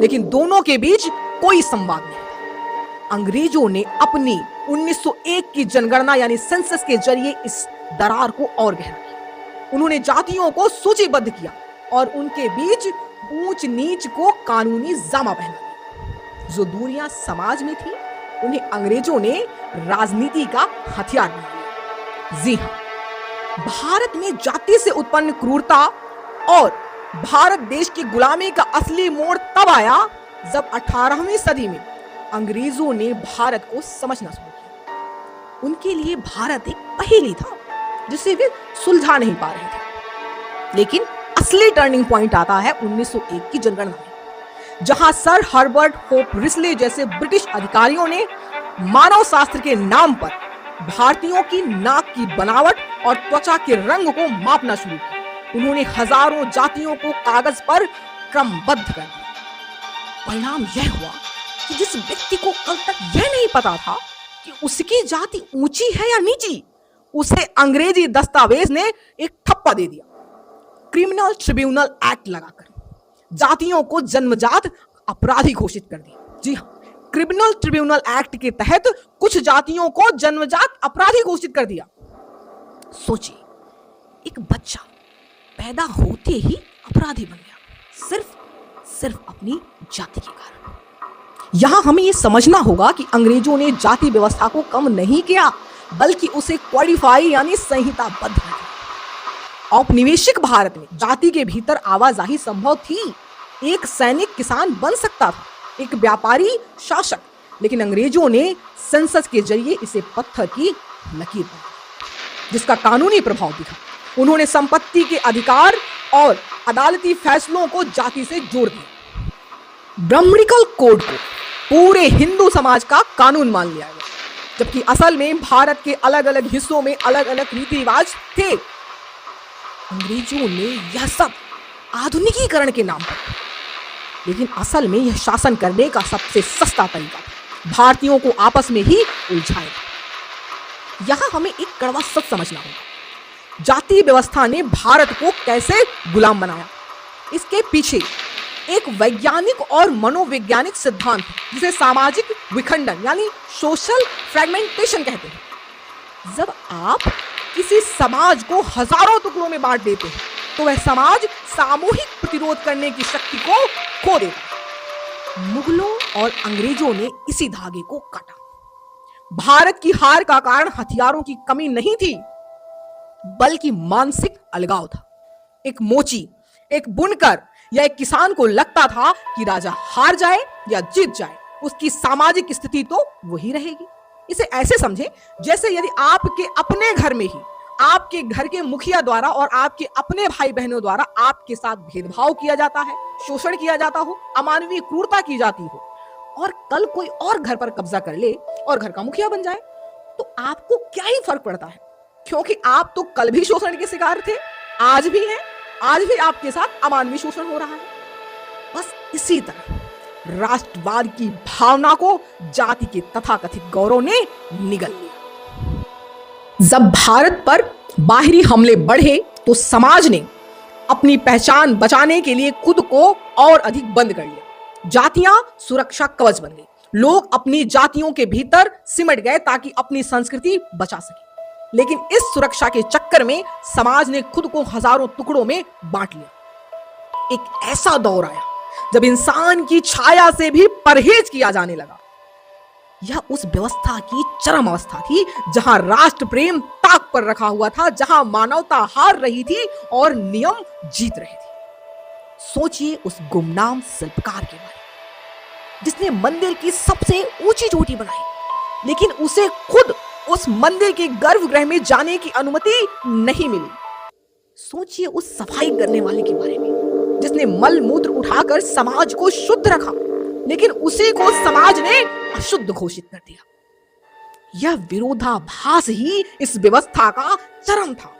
लेकिन दोनों के बीच कोई संवाद नहीं था। अंग्रेजों ने अपनी 1901 की जनगणना यानी सेंसस के जरिए इस दरार को और गहरा किया। उन्होंने जातियों को सूचीबद्ध किया और उनके बीच ऊंच नीच को कानूनी जामा पहना दिया। जो दूरियां समाज में थी, उन्हें अंग्रेजों ने राजनीति का हथियार बना लिया। जी हां, भारत में जाति से उत्पन्न क्रूरता और भारत देश की गुलामी का असली मोड़ तब आया जब 18वीं सदी में अंग्रेजों ने भारत को समझना शुरू किया। उनके लिए भारत एक पहेली था जिसे वे सुलझा नहीं पा रहे थे। लेकिन असली टर्निंग पॉइंट आता है 1901 की जनगणना में, जहां सर हर्बर्ट होप रिस्ले जैसे ब्रिटिश अधिकारियों ने मानव शास्त्र के नाम पर भारतीयों की नाक की बनावट और त्वचा के रंग को मापना शुरू किया। उन्होंने हजारों जातियों को कागज पर क्रमबद्ध कर दिया। परिणाम यह हुआ कि जिस व्यक्ति को कल तक यह नहीं पता था कि उसकी जाति ऊंची है या नीची, उसे अंग्रेजी दस्तावेज ने एक ठप्पा दे दिया। क्रिमिनल ट्रिब्यूनल एक्ट लगाकर जातियों को जन्मजात अपराधी घोषित कर दिया। जी हाँ, क्रिमिनल ट्रिब्यूनल एक्ट के तहत कुछ जातियों को जन्मजात अपराधी घोषित कर दिया। सोचिए, एक बच्चा पैदा होते ही अपराधी बन गया, सिर्फ अपनी जाति के कारण। यहां हमें यह समझना होगा कि अंग्रेजों ने जाति व्यवस्था को कम नहीं किया, बल्कि उसे क्वालिफाई यानी संहिताबद्ध कर दिया। औपनिवेशिक भारत में जाति के भीतर आवाजाही संभव थी। एक सैनिक किसान बन सकता था, एक व्यापारी शासक, लेकिन अंग्रेजों ने सेंसस के जरिए इसे पत्थर की लकीर बनाया, जिसका कानूनी प्रभाव दिखा। उन्होंने संपत्ति के अधिकार और अदालती फैसलों को जाति से जोड़ दिया। ब्राह्मणिकल कोड को पूरे हिंदू समाज का कानून मान लिया गया, जबकि असल में भारत के अलग अलग हिस्सों में अलग अलग रीति रिवाज थे। अंग्रेजों ने यह सब आधुनिकीकरण के नाम पर, लेकिन असल में यह शासन करने का सबसे सस्ता तरीका था, भारतीयों को आपस में ही उलझाएगा। यहां हमें एक कड़वा सच समझना होगा, जाति व्यवस्था ने भारत को कैसे गुलाम बनाया। इसके पीछे एक वैज्ञानिक और मनोवैज्ञानिक सिद्धांत है, जिसे सामाजिक विखंडन यानी सोशल फ्रेगमेंटेशन कहते हैं। जब आप किसी समाज को हजारों टुकड़ों में बांट देते हैं, तो वह समाज सामूहिक प्रतिरोध करने की शक्ति को खो देता। मुगलों और अंग्रेजों ने इसी धागे को काटा। भारत की हार का कारण हथियारों की कमी नहीं थी, बल्कि मानसिक अलगाव था। एक मोची, एक बुनकर या एक किसान को लगता था कि राजा हार जाए या जीत जाए, उसकी सामाजिक स्थिति तो वही रहेगी। इसे ऐसे समझें जैसे यदि आपके अपने घर में ही आपके घर के मुखिया द्वारा और आपके अपने भाई बहनों द्वारा आपके साथ भेदभाव किया जाता है, शोषण किया जाता हो, अमानवीय क्रूरता की जाती हो, और कल कोई और घर पर कब्जा कर ले और घर का मुखिया बन जाए, तो आपको क्या ही फर्क पड़ता है, क्योंकि आप तो कल भी शोषण के शिकार थे, आज भी हैं, आज भी आपके साथ अमानवीय शोषण हो रहा है। बस इसी तरह राष्ट्रवाद की भावना को जाति के तथाकथित गौरव ने निगल लिया। जब भारत पर बाहरी हमले बढ़े, तो समाज ने अपनी पहचान बचाने के लिए खुद को और अधिक बंद कर लिया। जातियां सुरक्षा कवच बन गई। लोग अपनी जातियों के भीतर सिमट गए ताकि अपनी संस्कृति बचा सके। लेकिन इस सुरक्षा के चक्कर में समाज ने खुद को हजारों टुकड़ों में बांट लिया। एक ऐसा दौर आया जब इंसान की छाया से भी परहेज किया जाने लगा। यह उस व्यवस्था की चरम अवस्था थी जहां राष्ट्र प्रेम ताक पर रखा हुआ था, जहां मानवता हार रही थी और नियम जीत रहे थे। सोचिए उस गुमनाम शिल्पकार के बारे में, जिसने मंदिर की सबसे ऊंची चोटी बनाई, लेकिन उसे खुद उस मंदिर के गर्भगृह में जाने की अनुमति नहीं मिली। सोचिए उस सफाई करने वाले के बारे में, जिसने मल मूत्र उठाकर समाज को शुद्ध रखा, लेकिन उसी को समाज ने अशुद्ध घोषित कर दिया। यह विरोधाभास ही इस व्यवस्था का चरम था,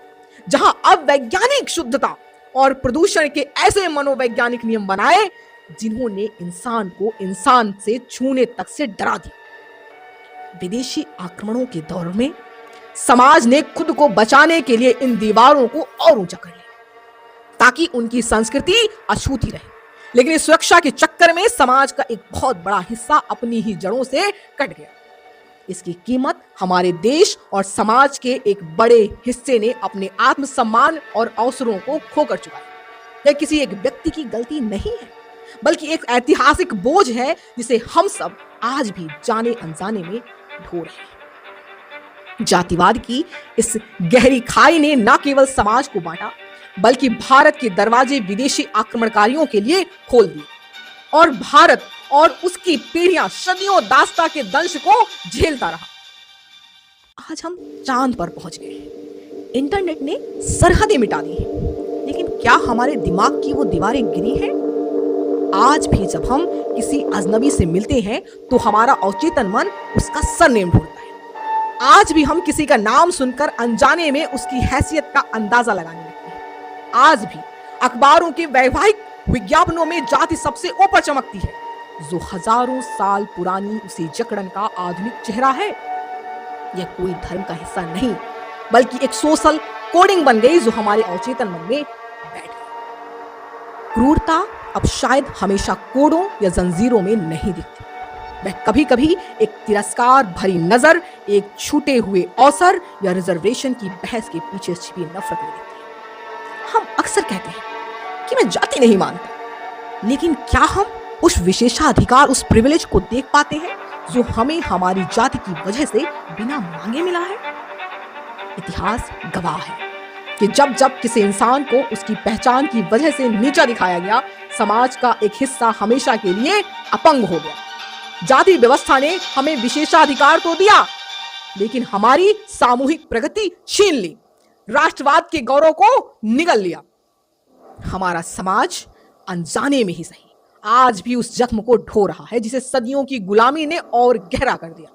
जहां अवैज्ञानिक शुद्धता और प्रदूषण के ऐसे मनोवैज्ञानिक नियम बनाए जिन्होंने इंसान को इंसान से छूने तक से डरा दिया। विदेशी आक्रमणों के दौर में समाज ने खुद को बचाने के लिए इन दीवारों को और ऊंचा कर लिया ताकि उनकी संस्कृति अछूती रहे। लेकिन इस सुरक्षा के चक्कर में समाज का एक बहुत बड़ा हिस्सा अपनी ही जड़ों से कट गया। इसकी कीमत हमारे देश और समाज के एक बड़े हिस्से ने अपने आत्मसम्मान और अवसरों को खोकर चुकाया। यह किसी एक व्यक्ति की गलती नहीं है, बल्कि एक ऐतिहासिक बोझ है जिसे हम सब आज भी जाने अनजाने में ढो रहे हैं। जातिवाद की इस गहरी खाई ने न केवल समाज को बांटा, बल्कि भारत के दरवाजे विदेशी आक्रमणकारियों के लिए खोल दिए और भारत और उसकी पीढ़ियां सदियों दास्ता के दंश को झेलता रहा। आज हम चांद पर पहुंच गए हैं, इंटरनेट ने सरहदें मिटा दी हैं, लेकिन क्या हमारे दिमाग की वो दीवारें गिरी हैं? आज भी जब हम किसी अजनबी से मिलते हैं तो हमारा अवचेतन मन उसका सरनेम ढूंढता है। आज भी हम किसी का नाम सुनकर अनजाने में उसकी हैसियत का अंदाजा लगाने लगते हैं। आज भी अखबारों के वैवाहिक विज्ञापनों में जाति सबसे ऊपर चमकती है, जो हजारों साल पुरानी उसी जकड़न का आधुनिक चेहरा है। यह कोई धर्म का हिस्सा नहीं, बल्कि एक सोशल कोडिंग बन गई जो हमारे अवचेतन मन में बैठ गई। क्रूरता अब शायद हमेशा कोडों या जंजीरों में नहीं दिखती, वह कभी कभी एक तिरस्कार भरी नजर, एक छूटे हुए अवसर या रिजर्वेशन की बहस के पीछे छिपी नफरत में दिखती है। हम अक्सर कहते हैं कि मैं जाति नहीं मानता, लेकिन क्या हम उस विशेषाधिकार, उस प्रिविलेज को देख पाते हैं जो हमें हमारी जाति की वजह से बिना मांगे मिला है? इतिहास गवाह है कि जब जब किसी इंसान को उसकी पहचान की वजह से नीचा दिखाया गया, समाज का एक हिस्सा हमेशा के लिए अपंग हो गया। जाति व्यवस्था ने हमें विशेषाधिकार तो दिया, लेकिन हमारी सामूहिक प्रगति छीन ली, राष्ट्रवाद के गौरव को निगल लिया। हमारा समाज अनजाने में ही सही आज भी उस जख्म को ढो रहा है जिसे सदियों की गुलामी ने और गहरा कर दिया।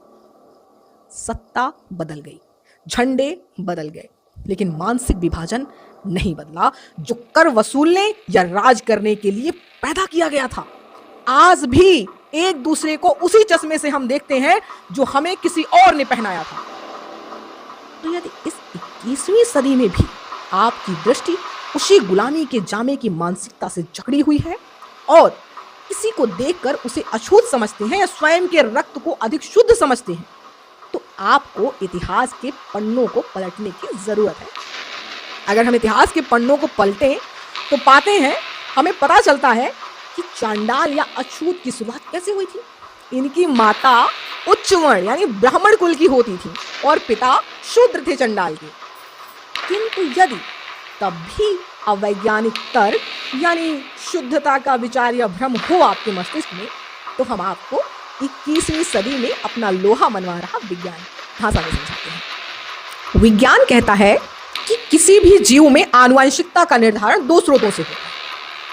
सत्ता बदल गई, झंडे बदल गए, लेकिन मानसिक विभाजन नहीं बदला जो कर वसूलने या राज करने के लिए पैदा किया गया था। आज भी एक दूसरे को उसी चश्मे से हम देखते हैं जो हमें किसी और ने पहनाया था। तो यदि इस 21वीं सदी में भी आपकी दृष्टि उसी गुलामी के जामे की मानसिकता से जकड़ी हुई है और किसी को देखकर उसे अछूत समझते हैं या स्वयं के रक्त को अधिक शुद्ध समझते हैं, तो आपको इतिहास के पन्नों को पलटने की जरूरत है। अगर हम इतिहास के पन्नों को पलटें तो पाते हैं, हमें पता चलता है कि चांडाल या अछूत की शुरुआत कैसे हुई थी। इनकी माता उच्च वर्ण यानी ब्राह्मण कुल की होती थी और पिता शूद्र थे चंडाल के। किंतु यदि तब भी अवैज्ञानिक तर्क यानी शुद्धता का विचार या भ्रम हो आपके मस्तिष्क में, तो हम आपको 21वीं सदी में अपना लोहा मनवा रहा विज्ञान भाषा में समझाते हैं। विज्ञान कहता है कि किसी भी जीव में आनुवंशिकता का निर्धारण दो स्रोतों से होता है।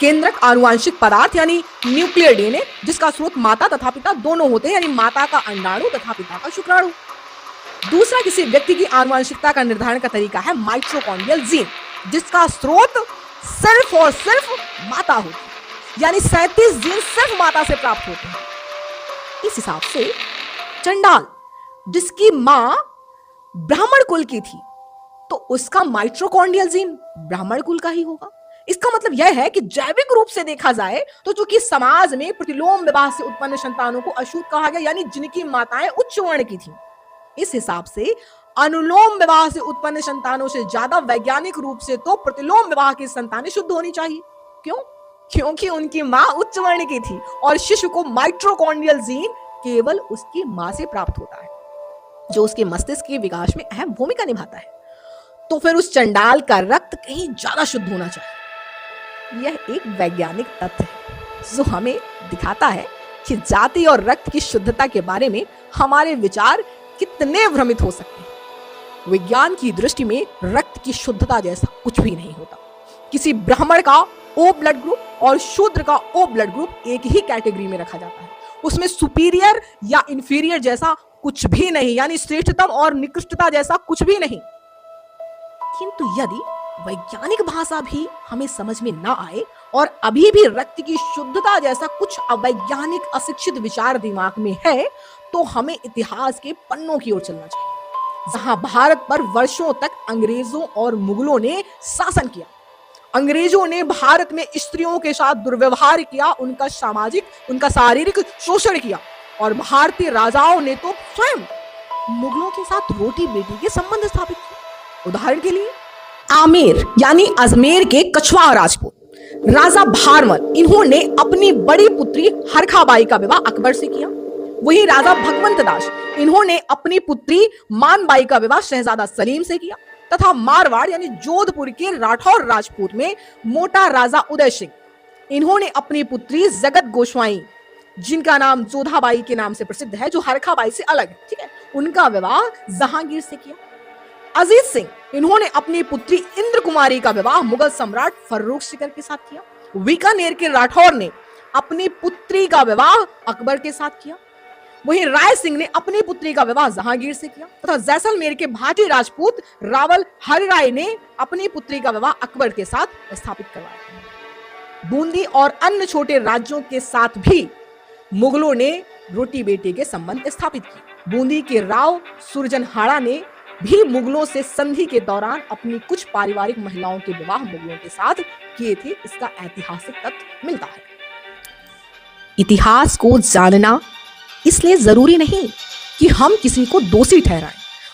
केंद्रक आनुवंशिक पदार्थ यानी न्यूक्लियर डीएनए, जिसका स्रोत माता तथा पिता दोनों होते हैं, यानी माता का अंडाणु तथा पिता का शुक्राणु। दूसरा, किसी व्यक्ति की आनुवंशिकता का निर्धारण का तरीका है माइटोकॉन्ड्रियल जीन, जिसका स्रोत सिर्फ और सिर्फ माता होती है, यानी 37 जीन सिर्फ माता से प्राप्त होते हैं। इस हिसाब से चंडाल, जिसकी मां ब्राह्मण कुल की थी, तो उसका माइटोकॉन्ड्रियल जीन ब्राह्मण कुल का ही होगा। इसका मतलब यह है कि जैविक रूप से देखा जाए तो चूंकि समाज में प्रतिलोम विवाह से उत्पन्न संतानों को अशुद्ध कहा गया, यानी जिनकी माताएं उच्च वर्ण की थीं, इस हिसाब से अनुलोम विवाह से उत्पन्न संतानों से ज्यादा वैज्ञानिक रूप से तो प्रतिलोम विवाह की संतानें शुद्ध होनी चाहिए। क्यों? क्योंकि उनकी मां उच्च वर्ण की थी और शिशु को माइटोकॉन्ड्रियल जीन केवल उसकी मां से प्राप्त होता है, जो उसके मस्तिष्क के विकास में अहम भूमिका निभाता है। तो फिर उस चंडाल का रक्त कहीं ज्यादा शुद्ध होना चाहिए। यह एक वैज्ञानिक तथ्य है जो हमें दिखाता है कि जाति और रक्त की शुद्धता के बारे में हमारे विचार कितने भ्रमित हो सकते हैं। विज्ञान की दृष्टि में रक्त की शुद्धता जैसा कुछ भी नहीं होता। किसी ब्राह्मण का ओ ब्लड ग्रुप और शूद्र का ओ ब्लड ग्रुप एक ही कैटेगरी में रखा जाता है। उसमें सुपीरियर या इंफीरियर जैसा कुछ भी नहीं, यानी श्रेष्ठतम और निकृष्टता जैसा कुछ भी नहीं। किंतु यदि वैज्ञानिक भाषा भी हमें समझ में ना आए और अभी भी रक्त की शुद्धता जैसा कुछ अवैज्ञानिक अशिक्षित विचार दिमाग में है, तो हमें इतिहास के पन्नों की ओर चलना चाहिए। जहां भारत पर वर्षों तक अंग्रेजों और मुगलों ने शासन किया। अंग्रेजों ने भारत में स्त्रियों के साथ दुर्व्यवहार किया, उनका सामाजिक, उनका शारीरिक शोषण किया और भारतीय राजाओं ने तो स्वयं मुगलों के साथ रोटी बेटी के संबंध स्थापित किए। उदाहरण के लिए आमेर यानी अजमेर के कछवाहा राजपूत राजा भारमल, इन्होंने अपनी बड़ी पुत्री हरखाबाई का विवाह अकबर से किया। वही राजा भगवंत दास, इन्होंने अपनी पुत्री मानबाई का विवाह शहजादा सलीम से किया। तथा मारवाड़ यानी जोधपुर के राठौर राजपूत में मोटा राजा उदय सिंह, इन्होंने अपनी पुत्री जगत गोस्वाई, जिनका नाम जोधाबाई के नाम से प्रसिद्ध है, जो हरखाबाई से अलग है, ठीक है, उनका विवाह जहांगीर से किया। अजीत सिंह, इन्होंने अपनी पुत्री इंद्र कुमारी का विवाह मुगल सम्राट फर्रुख सिकंदर के साथ किया। बीकानेर के राठौर ने अपनी पुत्री का विवाह अकबर के साथ किया। वहीं राय सिंह ने अपनी पुत्री का विवाह जहांगीर से किया तथा जैसलमेर के भाटी राजपूत रावल हरिराय ने अपनी पुत्री का विवाह अकबर के साथ स्थापित करवाया। बूंदी और अन्य छोटे राज्यों के साथ भी मुगलों ने रोटी बेटी के संबंध स्थापित किए। बूंदी के राव सुरजनहाड़ा ने भी मुगलों से संधि के दौरान अपनी कुछ पारिवारिक महिलाओं के विवाह मुगलों के साथ किए थे। इसका ऐतिहासिक तथ्य मिलता है। इतिहास को जानना इसलिए जरूरी नहीं कि हम किसी को दोषी ठहराएं,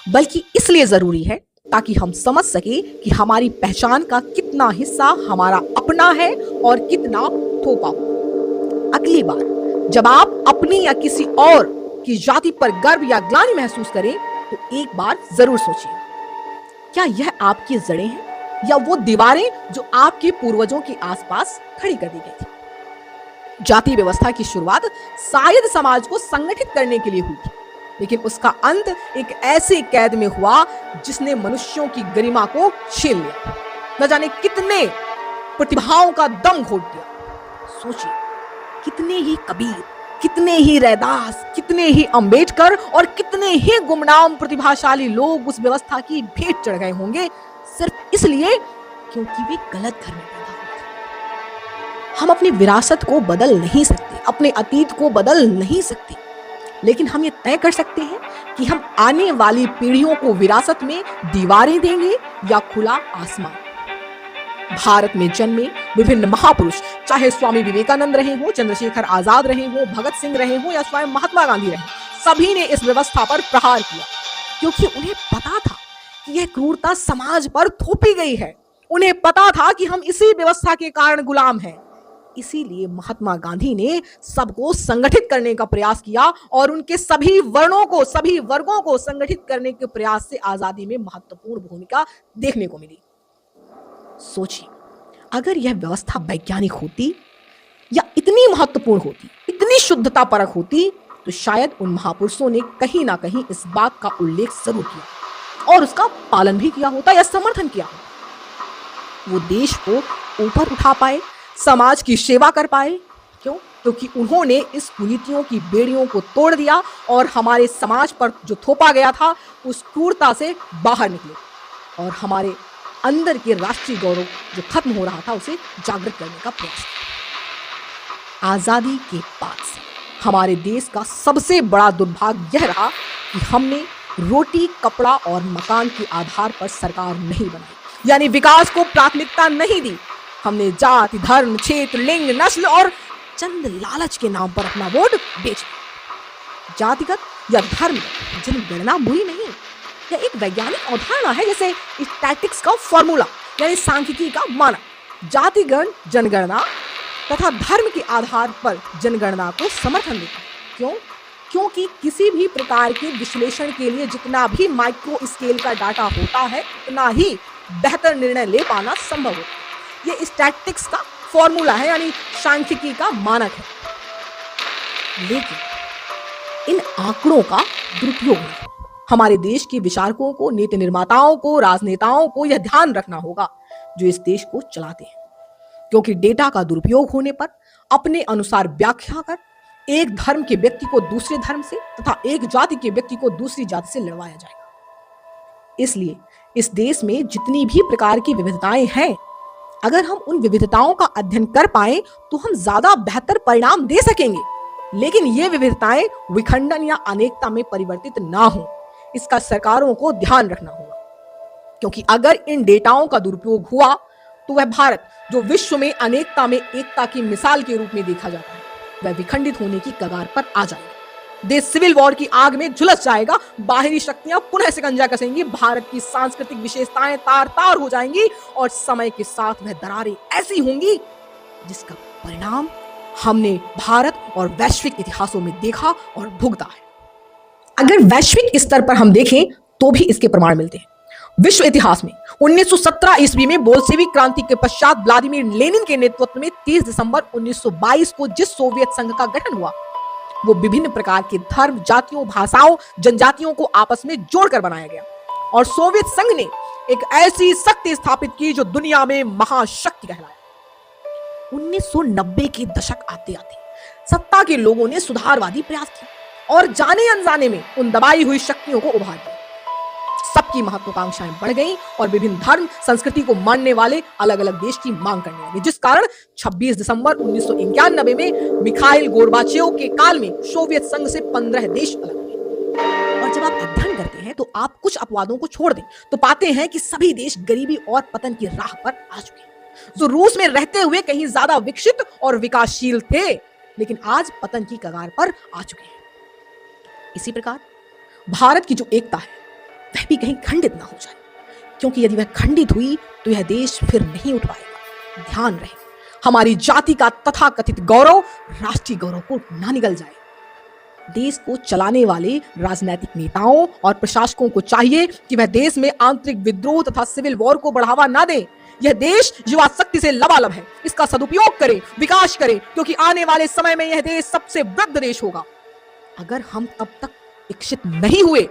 बल्कि इसलिए जरूरी है ताकि हम समझ सके कि हमारी पहचान का कितना हिस्सा हमारा अपना है और कितना थोपा हुआ। अगली बार जब आप अपनी या किसी और की जाति पर गर्व या ग्लानि महसूस करें तो एक बार जरूर सोचिए, क्या यह आपकी जड़ें हैं या वो दीवारें जो आपके पूर्वजों के आसपास खड़ी कर दी गई थी। जाति व्यवस्था की शुरुआत शायद समाज को संगठित करने के लिए हुई थी, लेकिन उसका अंत एक ऐसे कैद में हुआ जिसने मनुष्यों की गरिमा को छीन लिया, न जाने कितने प्रतिभाओं का दम घोट दिया। सोचिए, कितने ही कबीर, कितने ही रैदास, कितने ही अंबेडकर और कितने ही गुमनाम प्रतिभाशाली लोग उस व्यवस्था की भेंट चढ़ गए होंगे सिर्फ इसलिए क्योंकि वे गलत घर में पैदा हुए थे। हम अपनी विरासत को बदल नहीं सकते, अपने अतीत को बदल नहीं सकते, लेकिन हम ये तय कर सकते हैं कि हम आने वाली पीढ़ियों को विरासत में दीवारें देंगे या खुला आसमान। भारत में जन्मे विभिन्न महापुरुष, चाहे स्वामी विवेकानंद रहे हो, चंद्रशेखर आजाद रहे हो, भगत सिंह रहे हो या स्वयं महात्मा गांधी रहे, सभी ने इस व्यवस्था पर प्रहार किया क्योंकि उन्हें पता था कि यह क्रूरता समाज पर थोपी गई है। उन्हें पता था कि हम इसी व्यवस्था के कारण गुलाम हैं। इसीलिए महात्मा गांधी ने सबको संगठित करने का प्रयास किया और उनके सभी वर्णों को, सभी वर्गों को संगठित करने के प्रयास से आजादी में महत्वपूर्ण भूमिका देखने को मिली। सोचिए, अगर यह व्यवस्था वैज्ञानिक होती या इतनी महत्वपूर्ण होती, इतनी शुद्धता परक होती, तो शायद उन महापुरुषों ने कहीं ना कहीं इस बात का उल्लेख जरूर किया और उसका पालन भी किया होता या समर्थन किया होता। वो देश को ऊपर उठा पाए, समाज की सेवा कर पाए। क्यों? क्योंकि उन्होंने इस कुनीतियों की बेड़ियों को तोड़ दिया और हमारे समाज पर जो थोपा गया था उस क्रूरता से बाहर निकले और हमारे अंदर के राष्ट्रीय गौरव जो खत्म हो रहा था उसे जागृत करने का प्रयास किया। आजादी के बाद से हमारे देश का सबसे बड़ा दुर्भाग्य यह रहा कि हमने रोटी, कपड़ा और मकान के आधार पर सरकार नहीं बनाई, यानी विकास को प्राथमिकता नहीं दी। हमने जाति, धर्म, क्षेत्र, लिंग, नस्ल और चंद लालच के नाम पर अपना वोट बेच दिया। जातिगत या धर्मगत जनगणना बुरी नहीं, यह एक वैज्ञानिक अवधारणा है, जैसे स्टैटिस्टिक्स का फॉर्मूला यानी सांख्यिकी का मानक। जातिगण जनगणना तथा धर्म के आधार पर जनगणना को समर्थन देता है। क्यों? क्योंकि किसी भी प्रकार के विश्लेषण के लिए जितना भी माइक्रो स्केल का डाटा होता है उतना ही बेहतर निर्णय ले पाना संभव होता है। ये स्टैटिस्टिक्स का फॉर्मूला है, यानी सांख्यिकी का मानक है। लेकिन इन आंकड़ों का दुरुपयोग नहीं। हमारे देश के विचारकों को, नीति निर्माताओं को, राजनेताओं को यह ध्यान रखना होगा जो इस देश को चलाते हैं, क्योंकि डेटा का दुरुपयोग होने पर अपने अनुसार व्याख्या कर एक धर्म के व्यक्ति को दूसरे धर्म से तथा एक जाति के व्यक्ति को दूसरी जाति से लड़वाया जाएगा। इसलिए इस देश में जितनी भी प्रकार की विविधताएं हैं, अगर हम उन विविधताओं का अध्ययन कर पाए तो हम ज्यादा बेहतर परिणाम दे सकेंगे। लेकिन ये विविधताएं विखंडन या अनेकता में परिवर्तित ना हो, इसका सरकारों को ध्यान रखना होगा, क्योंकि अगर इन डेटाओं का दुरुपयोग हुआ तो वह भारत जो विश्व में अनेकता में एकता की मिसाल के रूप में देखा जाता है, वह विखंडित होने की कगार पर आ जाएगा। देश सिविल वॉर की आग में झुलस जाएगा, बाहरी शक्तियां पुनः शिकंजा कसेंगी, भारत की सांस्कृतिक विशेषताएं तार तार हो जाएंगी और समय के साथ वह दरारें ऐसी होंगी जिसका परिणाम हमने भारत और वैश्विक इतिहासों में देखा और भुगता है। अगर वैश्विक स्तर पर हम देखें तो भी इसके प्रमाण मिलते हैं। विश्व इतिहास में 1917 ईस्वी में बोल्शेविक क्रांति के पश्चात व्लादिमीर लेनिन के नेतृत्व में 30 दिसंबर 1922 को जिस सोवियत संघ का गठन हुआ, वो विभिन्न प्रकार के धर्म, जातियों, भाषाओं, जनजातियों को आपस में जोड़कर बनाया गया और सोवियत संघ ने एक ऐसी शक्ति स्थापित की जो दुनिया में महाशक्ति कहलाया। 1990 के दशक आते आते सत्ता के लोगों ने सुधारवादी प्रयास किए और जाने अनजाने में उन दबाई हुई शक्तियों को उभार दिया। सबकी महत्वाकांक्षाएं बढ़ गईं और विभिन्न धर्म संस्कृति को मानने वाले अलग अलग देश की मांग करने लगे, जिस कारण 26 दिसंबर 1991 में मिखाइल गोर्बाचेव के काल में सोवियत संघ से 15 देश अलग हुए। और जब आप अध्ययन करते हैं तो आप कुछ अपवादों को छोड़ दें तो पाते हैं कि सभी देश गरीबी और पतन की राह पर आ चुके हैं। जो रूस में रहते हुए कहीं ज्यादा विकसित और विकासशील थे, लेकिन आज पतन की कगार पर आ चुके हैं। इसी प्रकार भारत की जो एकता है वह भी कहीं खंडित ना हो जाए, क्योंकि यदि वह खंडित हुई तो यह देश फिर नहीं उठ पाएगा। ध्यान रहे, हमारी जाति का तथाकथित गौरव राष्ट्रीय गौरव को ना निगल जाए। देश को चलाने वाले राजनीतिक नेताओं और प्रशासकों को चाहिए कि वह देश में आंतरिक विद्रोह तथा सिविल वॉर को बढ़ावा ना दें। यह देश युवा शक्ति से लबालब है, इसका सदुपयोग करें, विकास करें, क्योंकि आने वाले समय में यह देश सबसे वृद्ध देश होगा। अगर हम तब तक विकसित नहीं हुए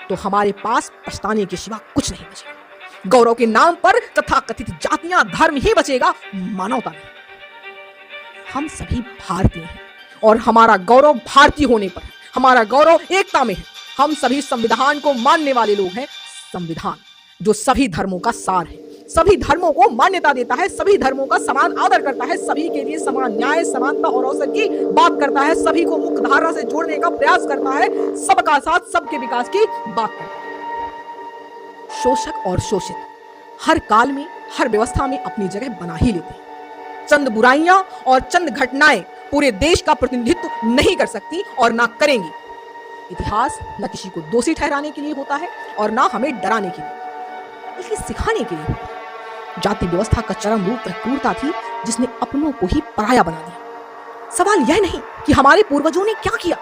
तो हमारे पास पछताने के सिवा कुछ नहीं बचेगा। गौरव के नाम पर तथाकथित जातियां, धर्म ही बचेगा, मानवता नहीं। हम सभी भारतीय हैं और हमारा गौरव भारतीय होने पर है, हमारा गौरव एकता में है। हम सभी संविधान को मानने वाले लोग हैं। संविधान जो सभी धर्मों का सार है, सभी धर्मों को मान्यता देता है, सभी धर्मों का समान आदर करता है, सभी के लिए समान न्याय, समानता और अवसर की बात करता है, सभी को मुख्य धारा से जोड़ने का प्रयास करता है, सबका साथ सबके विकास की बात करता है। शोषक और शोषित हर काल में, हर व्यवस्था में अपनी जगह बना ही लेते हैं। चंद बुराइयां और चंद घटनाएं पूरे देश का प्रतिनिधित्व नहीं कर सकती और ना करेंगी। इतिहास न किसी को दोषी ठहराने के लिए होता है और ना हमें डराने के लिए, बल्कि सिखाने के लिए होता है। जाति व्यवस्था का चरम रूप वह क्रूरता थी जिसने अपनों को ही पराया बना दिया। सवाल यह नहीं कि हमारे पूर्वजों ने क्या किया,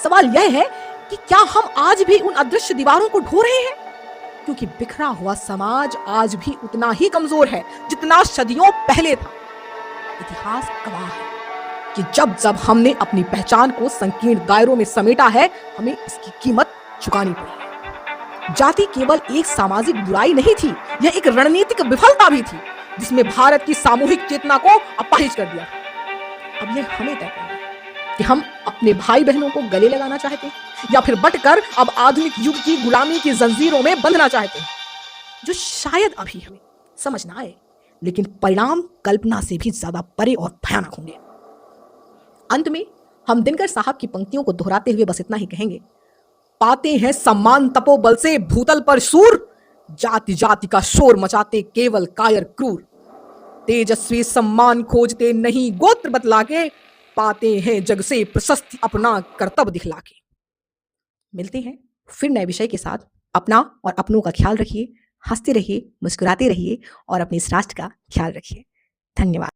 सवाल यह है कि क्या हम आज भी उन अदृश्य दीवारों को ढो रहे हैं, क्योंकि बिखरा हुआ समाज आज भी उतना ही कमजोर है जितना सदियों पहले था। इतिहास गवाह है कि जब जब हमने अपनी पहचान को संकीर्ण दायरों में समेटा है, हमें इसकी कीमत चुकानी पड़ी है। जाति केवल एक सामाजिक बुराई नहीं थी, यह एक रणनीतिक विफलता भी थी जिसमें भारत की सामूहिक चेतना को अपाहिज कर दिया। अब यह हमें तय करना है कि हम अपने भाई बहनों को गले लगाना चाहते हैं या फिर बटकर अब आधुनिक युग की गुलामी की जंजीरों में बंधना चाहते हैं, जो शायद अभी हमें समझ ना आए, लेकिन परिणाम कल्पना से भी ज्यादा परे और भयानक होंगे। अंत में हम दिनकर साहब की पंक्तियों को दोहराते हुए बस इतना ही कहेंगे, पाते हैं सम्मान तपोबल से भूतल पर सूर, जाति जाति का शोर मचाते केवल कायर क्रूर, तेजस्वी सम्मान खोजते नहीं गोत्र बतला के, पाते हैं जग से प्रशस्ति अपना कर्तव्य दिखला के। मिलते हैं फिर नए विषय के साथ। अपना और अपनों का ख्याल रखिए, हंसते रहिए, मुस्कुराते रहिए और अपने इस राष्ट्र का ख्याल रखिए। धन्यवाद।